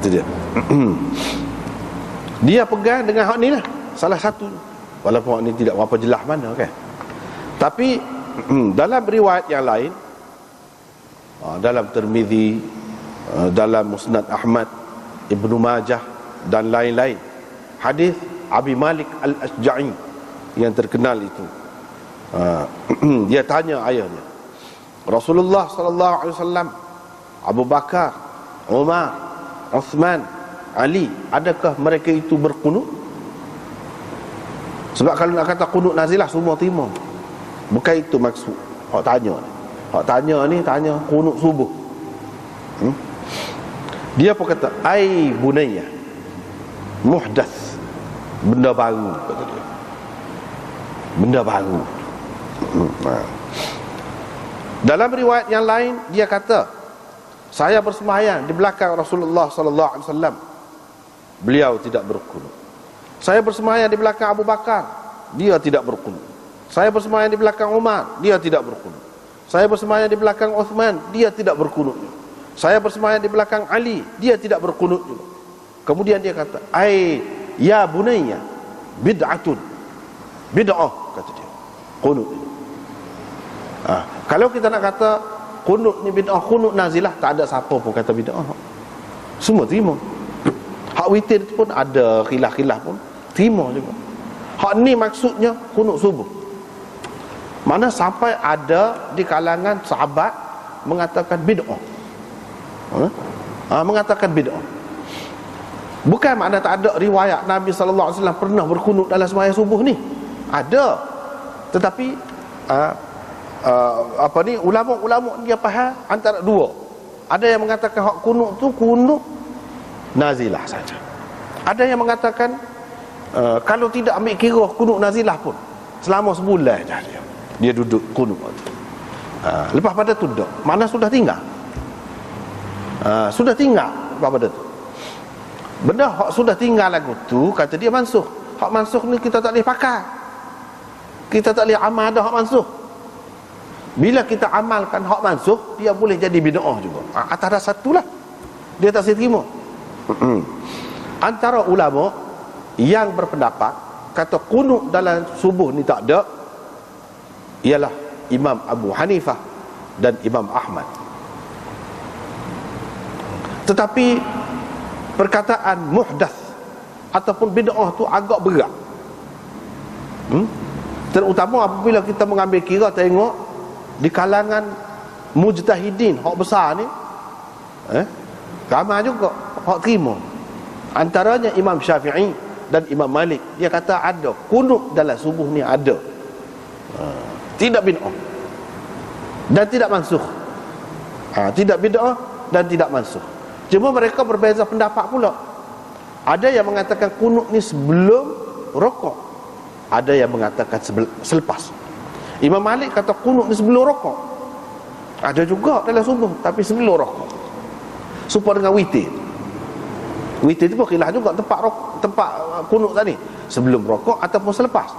Itu dia. Dia pegang dengan hak ni lah, salah satu. Walaupun hak ni tidak berapa jelas mana kan. Tapi dalam riwayat yang lain, dalam Tirmizi, dalam Musnad Ahmad, Ibnu Majah dan lain-lain, hadis Abi Malik Al-Ashja'i yang terkenal itu, dia tanya ayahnya, Rasulullah sallallahu alaihi wasallam, Abu Bakar, Umar, Uthman, Ali, adakah mereka itu berkunut? Sebab kalau nak kata kunut nazilah semua terima. Bukan itu maksud hak tanya ni. Hak tanya ni tanya kunut subuh. Dia pun kata ai bunayya, muhdath, benda baru, kata dia. Benda baru. Dalam riwayat yang lain dia kata, saya bersembahyang di belakang Rasulullah sallallahu alaihi wasallam, beliau tidak berkunut. Saya bersembahyang di belakang Abu Bakar, dia tidak berkunut. Saya bersembahyang di belakang Umar, dia tidak berkunut. Saya bersembahyang di belakang Uthman, dia tidak berkunut. Saya bersembahyang di belakang Ali, dia tidak berkunut juga. Kemudian dia kata, ai ya bunayya, bid'atun, bid'ah, kata dia, kunut. Kalau kita nak kata kunut ni bid'ah, kunut nazilah, tak ada siapa pun kata bid'ah. Semua terima. Hak witir pun ada khilaf-khilaf pun terima juga. Hak ni maksudnya kunut subuh. Mana sampai ada di kalangan sahabat mengatakan bid'ah. Mengatakan bid'ah. Bukan makna tak ada riwayat Nabi sallallahu alaihi wasallam pernah berkunut dalam sembahyang subuh ni. Ada. Tetapi ulama-ulama dia faham antara dua. Ada yang mengatakan hak kunut tu kunut nazilah saja. Ada yang mengatakan kalau tidak ambil kira kunut nazilah pun selama sebulan saja dia duduk kunut. Lepas pada tu dak. Mana sudah tinggal. Sudah tinggal lepas pada tu. Benda hak sudah tinggal lagu tu kata dia mansuh. Hak mansuh ni kita tak boleh pakai. Kita tak boleh amal dah hak mansuh. Bila kita amalkan hak mansuh, dia boleh jadi bid'ah juga. Antara satulah dia tak terima. Antara ulama yang berpendapat kata kunut dalam subuh ni tak ada ialah Imam Abu Hanifah dan Imam Ahmad. Tetapi perkataan muhdath ataupun bid'ah tu agak berat. Terutama apabila kita mengambil kira tengok di kalangan mujtahidin hak besar ni, ramai juga hak terima. Antaranya Imam Syafi'i dan Imam Malik, dia kata ada kunut dalam subuh ni ada. Tidak bid'ah dan tidak mansuh. Tidak bid'ah dan tidak mansuh. Cuma mereka berbeza pendapat pula. Ada yang mengatakan kunut ni sebelum rokok, ada yang mengatakan selepas. Imam Malik kata kunut ni sebelum rokok. Ada juga dalam subuh tapi sebelum rokok. Supaya dengan witir. Witir itu pun khilaf juga tempat kunut tadi, sebelum rokok ataupun selepas.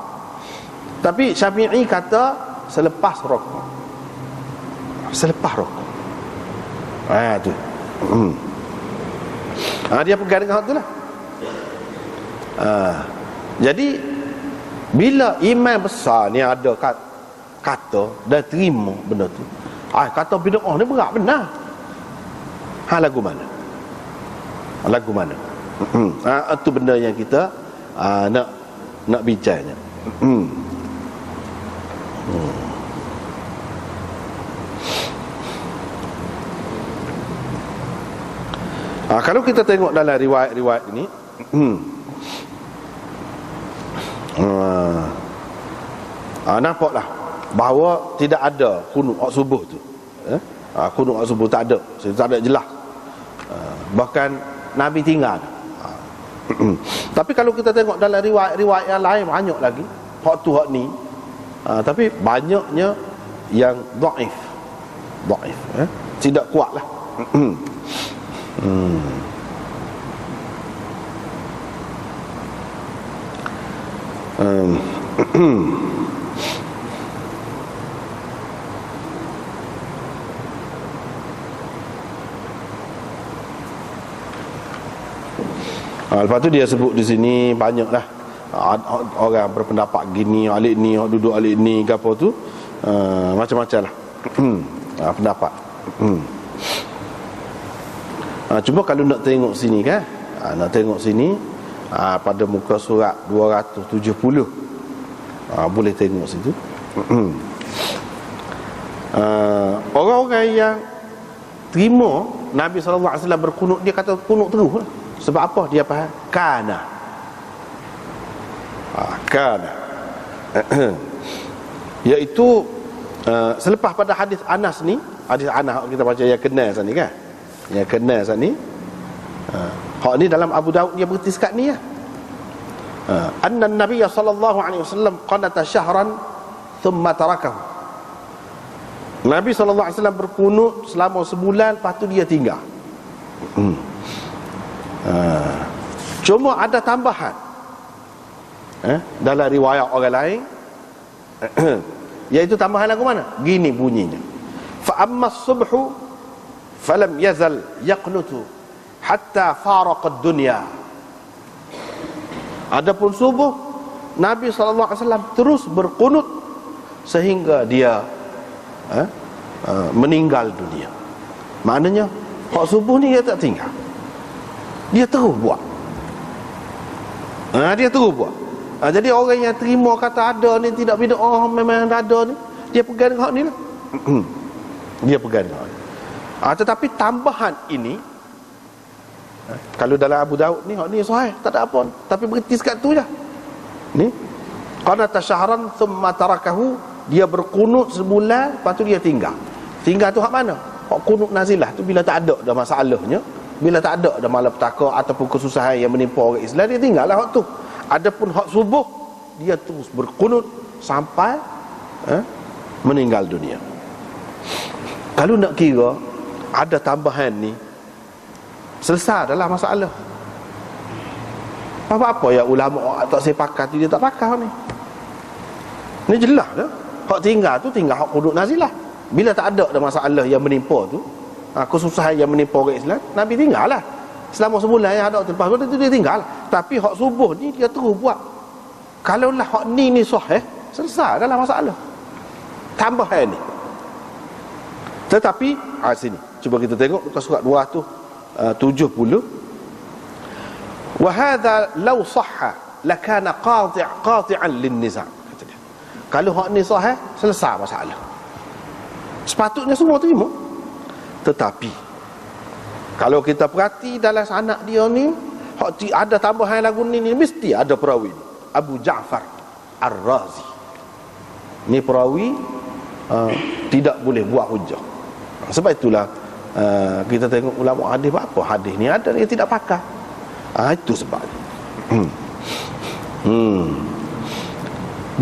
Tapi Syafi'i kata selepas rokok. Selepas rokok. Tu. Dia pegang dengan hak tu lah. Jadi bila imam besar ni ada kata dan terima benda tu, kata bid'ah ni berat benar. Lagu mana? Lagu mana? Itu benda yang kita nak bincangnya. Kalau kita tengok dalam riwayat-riwayat ini, nampaklah bahawa tidak ada kunut subuh tu. Kunut subuh tak ada. Tak ada jelas. Bahkan Nabi tinggal. Tapi kalau kita tengok dalam riwayat-riwayat yang lain banyak lagi hak tu hak ni. Tapi banyaknya yang dhaif. Tidak kuatlah. Lepas tu dia sebut di sini banyaklah orang berpendapat gini, alik ni, duduk alik ni ke apa tu, macam-macam lah pendapat. Cuma kalau nak tengok sini kan, pada muka surat 270, boleh tengok situ. Orang-orang yang terima Nabi SAW berkunut, dia kata kunut terus lah. Sebab apa? Dia faham kana. Iaitu selepas pada hadis Anas ni, hadis Anas kita baca yang kenal sat ni kan, yang kenal sat ni, hak ni dalam Abu Daud dia berhenti sekat ni ya. Anna Nabi sallallahu alaihi wasallam qanata syahran thumma tarakahu. Nabi sallallahu alaihi wasallam berkunut selama sebulan, lepas tu dia tinggal. Cuma ada tambahan dalam riwayat orang lain, iaitu tambahan lagu mana? Gini bunyinya: fa amma as-subhu falam yazal yaqnutu hatta faraqa ad-dunya. Adapun subuh, Nabi SAW terus berkunut sehingga dia meninggal dunia. Maknanya hak subuh ni dia tak tinggal, dia terus buat. Dia terus buat. Jadi orang yang terima kata ada ni tidak bid'ah, memang ada ni, dia pegang hak ni lah. Dia pegang hak ni. Tetapi tambahan ini, kalau dalam Abu Daud ni hak ni sahih, tak ada apa, tapi berhenti sekat tu je. Ni qanata syahran thumma tarakahu, dia berkunut sebulan, lepas tu dia tinggal. Tinggal tu hak mana? Hak kunut nazilah tu bila tak ada dah masalahnya, bila tak ada dah malapetaka ataupun kesusahan yang menimpa orang Islam, dia tinggallah hak tu. Adapun hak subuh, dia terus berkunut sampai meninggal dunia. Kalau nak kira ada tambahan ni, selesai adalah masalah. Apa-apa ya ulama tak sepakat, dia tak pakar ni. Ni jelas dah. Hak tinggal tu tinggal hak kunut nazilah. Bila tak ada masalah yang menimpa tu, kesusahan yang menimpa orang Islam, Nabi tinggal lah selama sebulan yang ada lepas tu dia tinggal. Tapi hak subuh ni dia terus buat. Kalaulah hak ni sahih, selesai dalam masalah. Tambahan ni. Tetapi sini cuba kita tengok muka surat 270. Wa hadha law sahha lakana qati'an lin-niza', kata dia. Kalau hak ni sahih, selesai masalah. Sepatutnya semua terima. Tetapi kalau kita perhati dalam sanak dia ni, ada tambahan lagu ni mesti ada perawi Abu Ja'far Ar-Razi. Ni perawi tidak boleh buat hujah. Sebab itulah kita tengok ulama hadis, apa hadis ni ada yang tidak pakar. Itu sebabnya.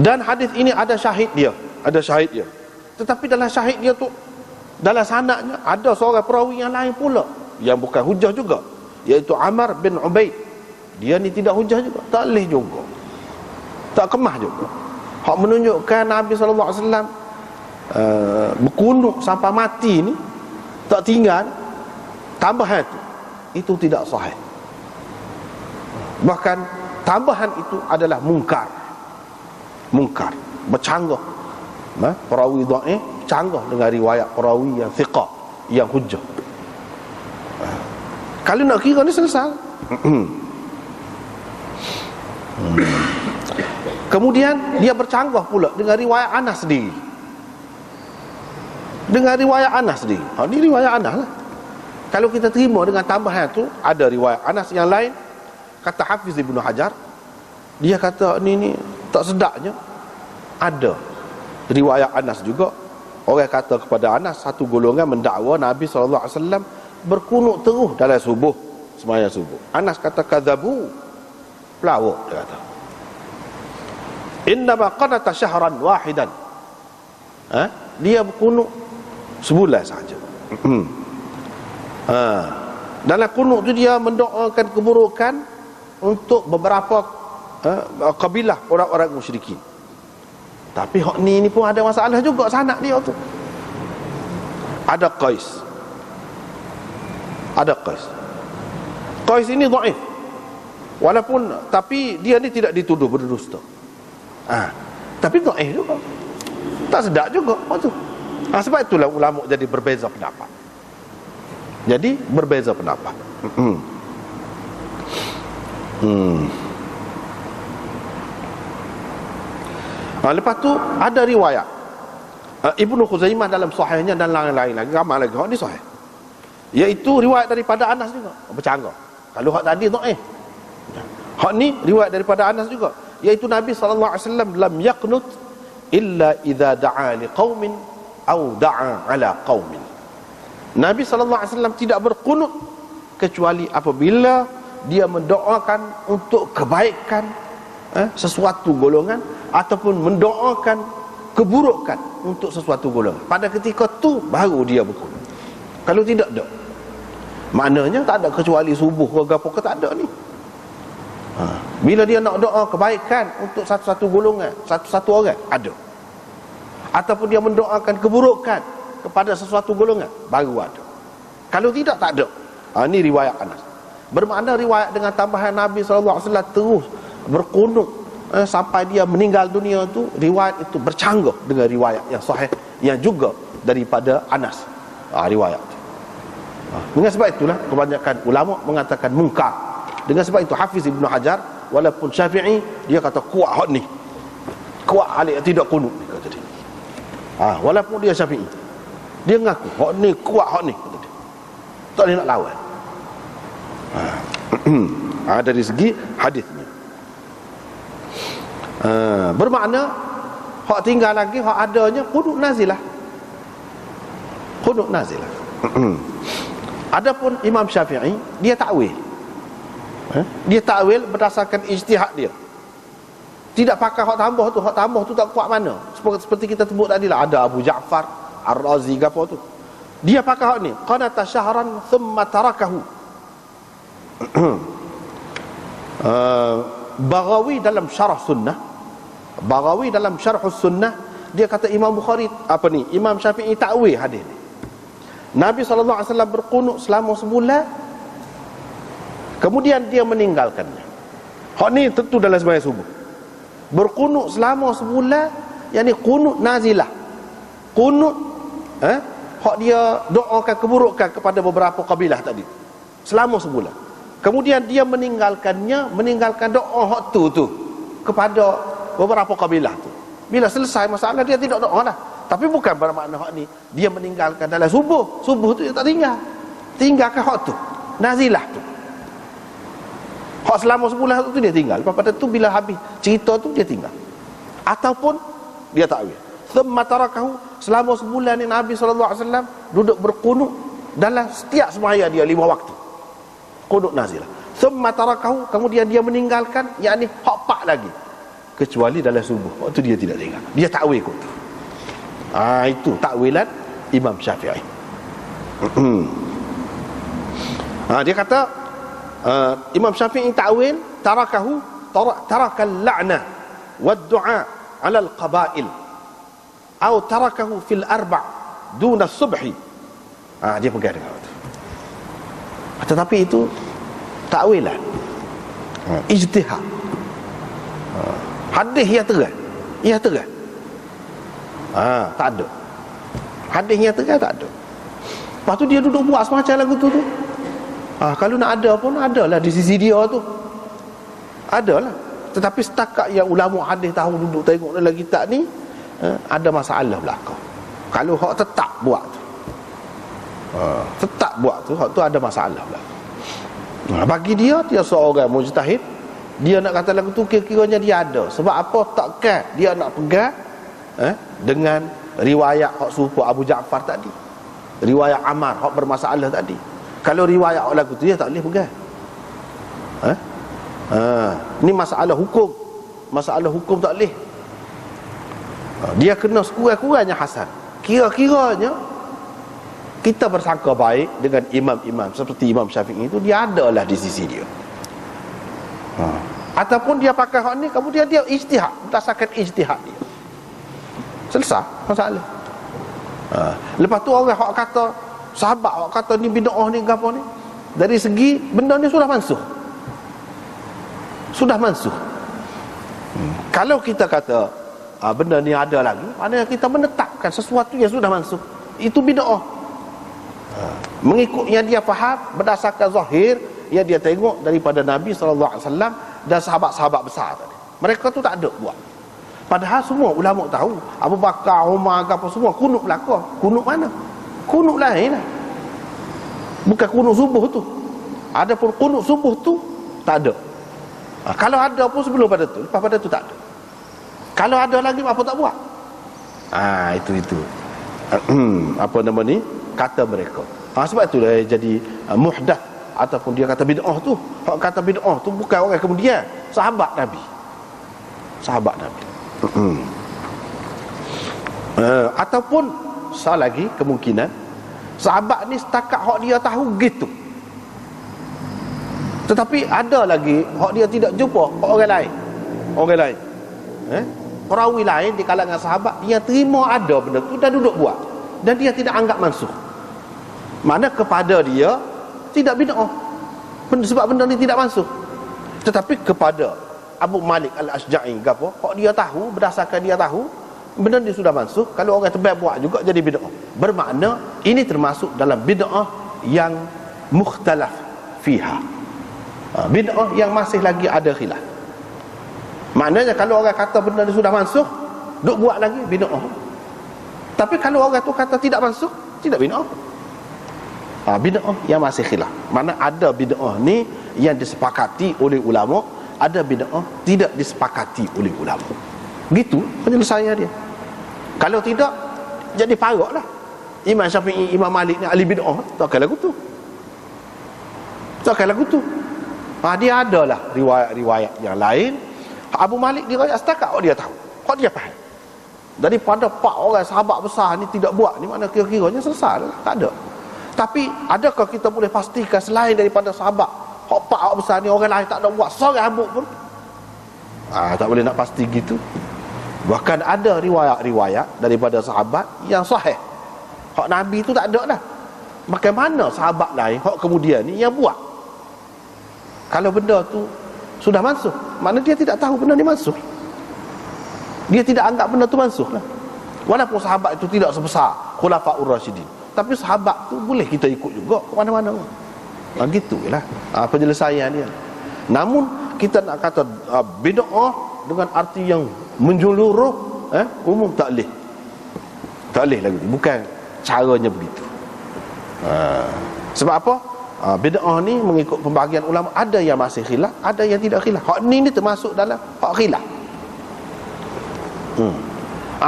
Dan hadis ini ada syahid dia, tetapi dalam syahid dia tu, dalam sanadnya ada seorang perawi yang lain pula yang bukan hujah juga, iaitu Amr bin Ubaid. Dia ni tidak hujah juga, tak leh juga, tak kemah juga. Hak menunjukkan Nabi SAW berkunut sampai mati ni, tak tinggal tambahan itu tidak sahih. Bahkan tambahan itu adalah mungkar, bercanggah. Perawi dhaif canggah dengan riwayat perawi yang thiqah, yang hujjah. Kalau nak kira ni selesai. Kemudian dia bercanggah pula dengan riwayat Anas sendiri. Ni riwayat Anas lah. Kalau kita terima dengan tambahan tu, ada riwayat Anas yang lain. Kata Hafiz Ibn Hajar, dia kata ni tak sedapnya ada riwayat Anas juga. Orang kata kepada Anas, satu golongan mendakwa Nabi SAW berkunut terus dalam subuh, sembahyang subuh. Anas kata kadzabu, pelawak dia kata. Innama qanata syahran wahidan. Dia berkunut sebulan saja. Dalam kunut tu dia mendoakan keburukan untuk beberapa kabilah orang-orang musyrikin. Tapi hak ni pun ada masalah juga sanak dia tu. Ada Qais. Qais ini dhaif. Walaupun tapi dia ni tidak dituduh berdusta. Tapi dhaif juga. Tak sedap juga waktu tu. Sebab itulah ulama jadi berbeza pendapat. Lepas tu ada riwayat Ibnu Khuzaimah dalam sahihnya dan lain-lain lagi, ramai lagi hak ni sahih, iaitu riwayat daripada Anas juga, bercanggah. Kalau hak tadi dhaif, hak ni riwayat daripada Anas juga, iaitu Nabi SAW lam yaqnut illa idza da'a liqaumin au da'a ala qaumin. Nabi SAW tidak berkunut kecuali apabila dia mendoakan untuk kebaikan sesuatu golongan, ataupun mendoakan keburukan untuk sesuatu golongan. Pada ketika tu baru dia berkunut. Kalau tidak, tak. Maknanya tak ada kecuali subuh ke apa ke, tak ada ni. Bila dia nak doa kebaikan untuk satu-satu golongan, satu-satu orang, ada. Ataupun dia mendoakan keburukan kepada sesuatu golongan, baru ada. Kalau tidak, tak ada. Ini riwayat Anas. Bermakna riwayat dengan tambahan Nabi SAW terus berkunut sampai dia meninggal dunia tu, riwayat itu bercanggah dengan riwayat yang sahih yang juga daripada Anas. Riwayat tu. Dengan sebab itulah kebanyakan ulama mengatakan mungkar. Dengan sebab itu Hafiz Ibn Hajar walaupun Syafi'i, dia kata kuat hak ni, kuat alik tidak kunut ni, kata dia. Walaupun dia Syafi'i, dia mengaku hak ni kuat, hak ni, kata dia. Tak boleh nak lawan. Dari segi hadisnya. Bermakna hak tinggal lagi, hak adanya qunut nazilah. Adapun Imam Syafi'i, dia takwil. Dia takwil berdasarkan ijtihad dia. Tidak pakai hak tambah tu tak kuat mana. Seperti kita sebut tadi lah, ada Abu Ja'far Ar-Razi ke apa tu. Dia pakai hak ni, qanata syahran thumma tarakahu. Baghawi dalam syarah sunnah, dia kata Imam Bukhari Imam Syafi'i takwil hadis ni. Nabi SAW berkunut selama sebulan, kemudian dia meninggalkannya. Hak ni tentu dalam sembahyang subuh. Berkunut selama sebulan, yakni kunut nazilah. Kunut hak dia doakan keburukan kepada beberapa kabilah tadi selama sebulan. Kemudian dia meninggalkan doa hak tu kepada beberapa kabilah tu. Bila selesai masalah, dia tidak doa dah. Tapi bukan bermakna hak ni dia meninggalkan dalam subuh tu dia tak tinggalkan hak tu nazilah tu. Hak selama sebulan tu dia tinggal. Lepas pada tu bila habis cerita tu dia tinggal. Ataupun dia takwil. Thumma tarakahu, selama sebulan ni Nabi SAW duduk berkunut dalam setiap sembahyang dia 5 waktu. Kunut nazilah. Thumma tarakahu, kemudian dia meninggalkan, yakni hak 4 lagi. Kecuali dalam subuh, waktu dia tidak tinggal. Dia takwil kot. Itu takwilan Imam Syafi'i. Dia kata Imam Syafi'i takwil tarakahu tarakal la'na wad du'a 'ala al-qaba'il atau tarakahu fil arba' duna subhi. Dia pegang dengan itu. Tetapi itu takwilan, ijtihad. Hadis yang terang, tak ada. Hadis yang terang tak ada. Lepas tu dia duduk buat semacam lagu tu. Kalau nak ada pun adalah di sisi dia tu, adalah. Tetapi setakat yang ulama hadis tahu duduk tengok dalam kitab ni, ada masalah belakang. Kalau hak tetap buat tu, hak tu ada masalah belakang. Bagi dia seorang mujtahid, dia nak kata lagu tu kira-kiranya dia ada. Sebab apa? Takkan dia nak pegang dengan riwayat hak serupa Abu Ja'far tadi, riwayat Ammar hak bermasalah tadi. Kalau riwayat lagu tu dia tak boleh pegang. Ni masalah hukum. Masalah hukum tak boleh. Dia kena sekurang-kurangnya hasan. Kira-kiranya kita bersangka baik dengan imam-imam seperti Imam Syafi'i itu, dia adalah di sisi dia. Ataupun dia pakai hak ni, kemudian dia ijtihad berdasarkan ijtihad dia. Selesai masalah. Lepas tu orang hak kata, sahabat hak kata ni bid'ah ni gapo ni, dari segi benda ni sudah mansuh. Sudah mansuh. Kalau kita kata benda ni ada lagi, maknanya kita menetapkan sesuatu yang sudah mansuh. Itu bid'ah. Mengikut yang dia faham berdasarkan zahir yang dia tengok daripada Nabi SAW dan sahabat-sahabat besar tadi. Mereka tu tak ada buat. Padahal semua ulama tahu Abu Bakar, Umar, apa semua kunut belaka. Kunut mana? Kunut lain lah. Bukan kunut subuh tu. Adapun kunut subuh tu tak ada. Kalau ada pun sebelum pada tu, lepas pada tu tak ada. Kalau ada lagi apa tak buat? Itu apa nama ni, kata mereka. Sebab itulah jadi muhdath ataupun dia kata bid'ah tu. Hak kata bid'ah tu bukan orang kemudian, sahabat Nabi. Sahabat Nabi. Ataupun salah lagi kemungkinan sahabat ni setakat hak dia tahu gitu. Tetapi ada lagi hak dia tidak jumpa orang lain. Orang lain. Perawi lain di kalangan sahabat dia terima ada benda tu dan duduk buat, dan dia tidak anggap mansuh. Mana kepada dia tidak bid'ah, sebab benda ni tidak mansuh. Tetapi kepada Abu Malik Al-Ashja'i gapo, hak dia tahu, berdasarkan dia tahu benda ni sudah mansuh, kalau orang terbaik buat juga jadi bid'ah. Bermakna ini termasuk dalam bid'ah yang mukhtalaf fiha. Bid'ah yang masih lagi ada khilaf. Maknanya kalau orang kata benda ni sudah mansuh, duk buat lagi, bid'ah. Tapi kalau orang tu kata tidak mansuh, tidak bid'ah. Bid'ah yang masih khilaf. Mana ada bid'ah ni yang disepakati oleh ulama, ada bid'ah tidak disepakati oleh ulama. Gitu penyelesaian dia. Kalau tidak, jadi parok lah. Imam Syafi'i, Imam Malik ni ahli bid'ah, takkan lagu tu. Takkan lagu tu. Dia adalah riwayat-riwayat yang lain. Abu Malik diriwayat setakat dia tahu, dia faham. Daripada 4 orang sahabat besar ni tidak buat ni, mana kira-kiranya selesai lah, tak ada. Tapi adakah kita boleh pastikan selain daripada sahabat, 4 orang besar ni orang lain tak ada buat seorang habuk pun? Tak boleh nak pasti gitu. Bahkan ada riwayat-riwayat daripada sahabat yang sahih, hak Nabi tu tak ada lah. Bagaimana sahabat lain hak kemudian ni yang buat? Kalau benda tu sudah mansuh, makna dia tidak tahu benda ni mansuh. Dia tidak anggap benda tu mansuh lah. Walaupun sahabat itu tidak sebesar Khulafaur Rasyidin, tapi sahabat tu boleh kita ikut juga ke mana-mana. Gitulah penyelesaian dia. Namun kita nak kata bid'ah dengan arti yang menyeluruh, umum tak boleh. Tak boleh lagi. Bukan caranya begitu. Sebab apa? Bid'ah ni mengikut pembahagian ulama, ada yang masih khilaf, ada yang tidak khilaf. Hak ni termasuk dalam hak khilaf.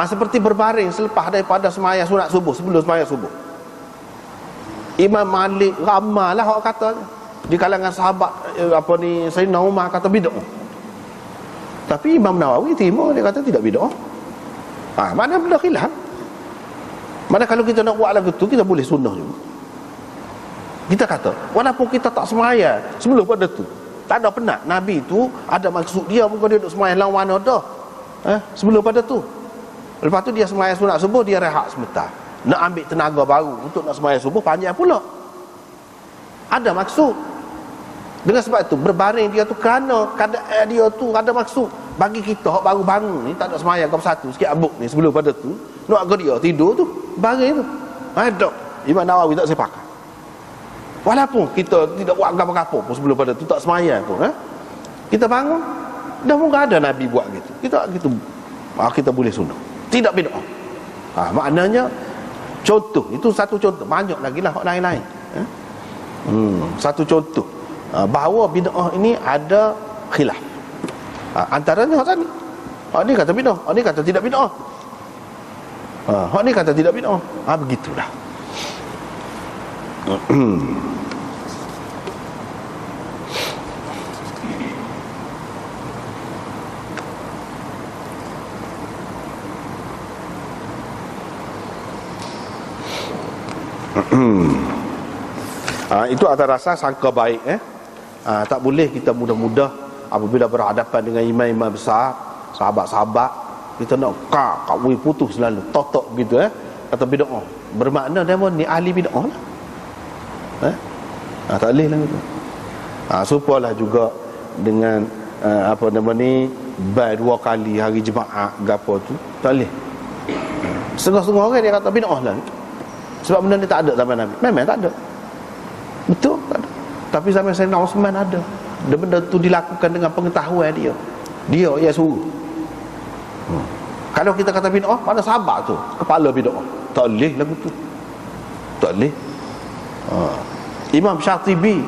Seperti berbaring selepas daripada sembahyang sunat subuh, sebelum sembahyang subuh. Imam Malik ramalah hak kata di kalangan sahabat Sayyidina Umar kata bid'ah. Tapi Imam Nawawi terima, dia kata tidak bid'ah. Mana benda khilaf? Mana kalau kita nak buat lagu tu, kita boleh sunnah juga. Kita kata walaupun kita tak sembahyang sebelum pada tu, tak ada penat, Nabi tu ada maksud dia, bukan dia duduk sembahyang lawan dah. Sebelum pada tu, lepas tu dia sembahyang sunat subuh, dia rehat sebentar, nak ambil tenaga baru untuk nak sembahyang subuh panjang pula. Ada maksud. Dengan sebab itu berbaring dia tu kerana keadaan dia tu ada maksud. Bagi kita hak baru bangun ni, tak ada sembahyang kau satu sikit abuk ni sebelum pada tu, nak ke dia tidur tu baring tu. Ada Imam Nawawi tak sepakat. Walaupun kita tidak buat apa-apa pun sebelum pada tu, tak sembahyang pun, kita bangun dah mungkin ada Nabi buat gitu, kita gitu, kita boleh sunnah, tidak bid'ah. Maknanya contoh, itu satu contoh, banyak lagi lah hak lain-lain. Satu contoh bahawa bid'ah ini ada khilaf. Antaranya hak tadi, hak ni kata bid'ah, hak ni kata tidak bid'ah, hak ni kata tidak bid'ah. Begitulah. Itu atas rasa sangka baik. Tak boleh kita mudah-mudah apabila berhadapan dengan imam-imam besar, sahabat-sahabat, kita nak kawin putus selalu totok gitu kata bid'ah. Bermakna dia pun ni ahli bid'ah lah. Tak boleh lah gitu. Supalah juga dengan apa nama ni, bai 2 kali hari Jumaat gapo tu, tak boleh. Setengah-setengah orang dia kata bid'ah lah. Sebab benda ni tak ada zaman Nabi. Memang tak ada. Betul, tak ada. Tapi zaman Sayyidina Osman ada. Dan benda tu dilakukan dengan pengetahuan dia. Dia yang suruh. Kalau kita kata bid'ah, mana sahabat tu kepala bid'ah? Tak boleh lagu tu. Tak boleh. Imam Syatibi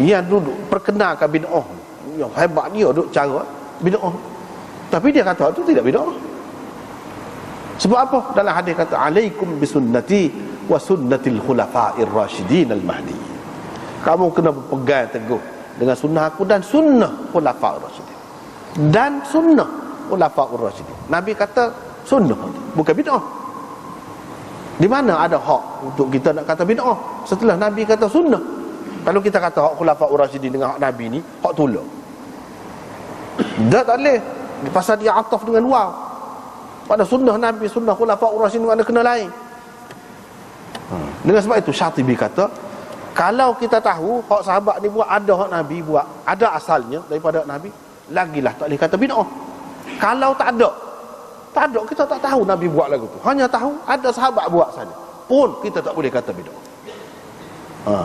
yang duduk perkenalkan bid'ah, yang hebat dia duduk cara bid'ah. Tapi dia kata tu tidak bid'ah. Sebab apa? Dalam hadis kata alaikum bisunnati wa sunnatil khulafa'ir rasyidin al-mahdi. Kamu kena berpegang teguh dengan sunnah aku dan sunnah khulafa'ir rasyidin. Dan sunnah khulafa'ir rasyidin. Nabi kata sunnah, bukan bid'ah. Di mana ada hak untuk kita nak kata bid'ah setelah Nabi kata sunnah? Kalau kita kata hak khulafa'ir rasyidin dengan hak Nabi ni hak tolak. Dah tak boleh. Pasal dia ataf dengan waw. Pada sunnah Nabi, sunnah khulafa'ir rasyidin ada kena lain. Dengan sebab itu Syatibi kata, kalau kita tahu hak sahabat ni buat, ada hak Nabi buat, ada asalnya daripada Nabi, lagilah tak boleh kata bid'ah. Kalau tak ada, kita tak tahu Nabi buat lagu tu, hanya tahu ada sahabat buat saja, pun kita tak boleh kata bid'ah.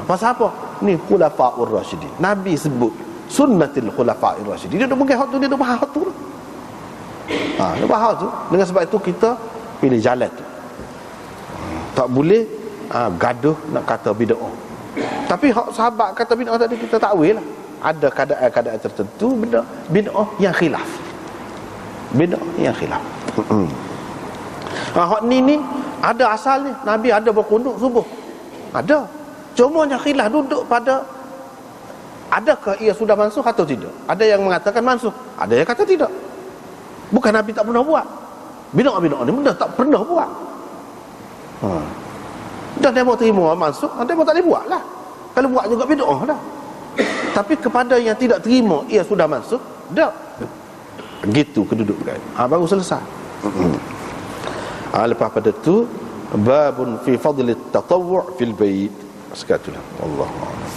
Pasal apa? Ni khulafa'ur rasyidin. Nabi sebut sunnatil khulafa'ir rasyidin. Dia dah mungkin hak tu, dia dah faham hak tu. Dia faham tu. Dengan sebab itu kita pilih jalan tu. Tak boleh gaduh nak kata bid'ah. Tapi hak sahabat kata bid'ah tadi kita takwil lah. Ada keadaan-keadaan tertentu bid'ah yang khilaf. Bid'ah yang khilaf. Hak ni ada asal ni. Nabi ada berkunduk subuh. Ada. Cumanya khilaf duduk pada adakah ia sudah mansuh atau tidak. Ada yang mengatakan mansuh, ada yang kata tidak. Bukan Nabi tak pernah buat. Bid'ah ni benda tak pernah buat. Dan dia mau terima mansuh, dia mau tak boleh buat lah. Kalau buat juga bid'ah lah. Tapi kepada yang tidak terima ia sudah mansuh, dah gitu kedudukan. Baru selesai. Lepas pada tu babun fi fadli at-tatawwu' fil bait. Sekatulah. Wallahu a'lam.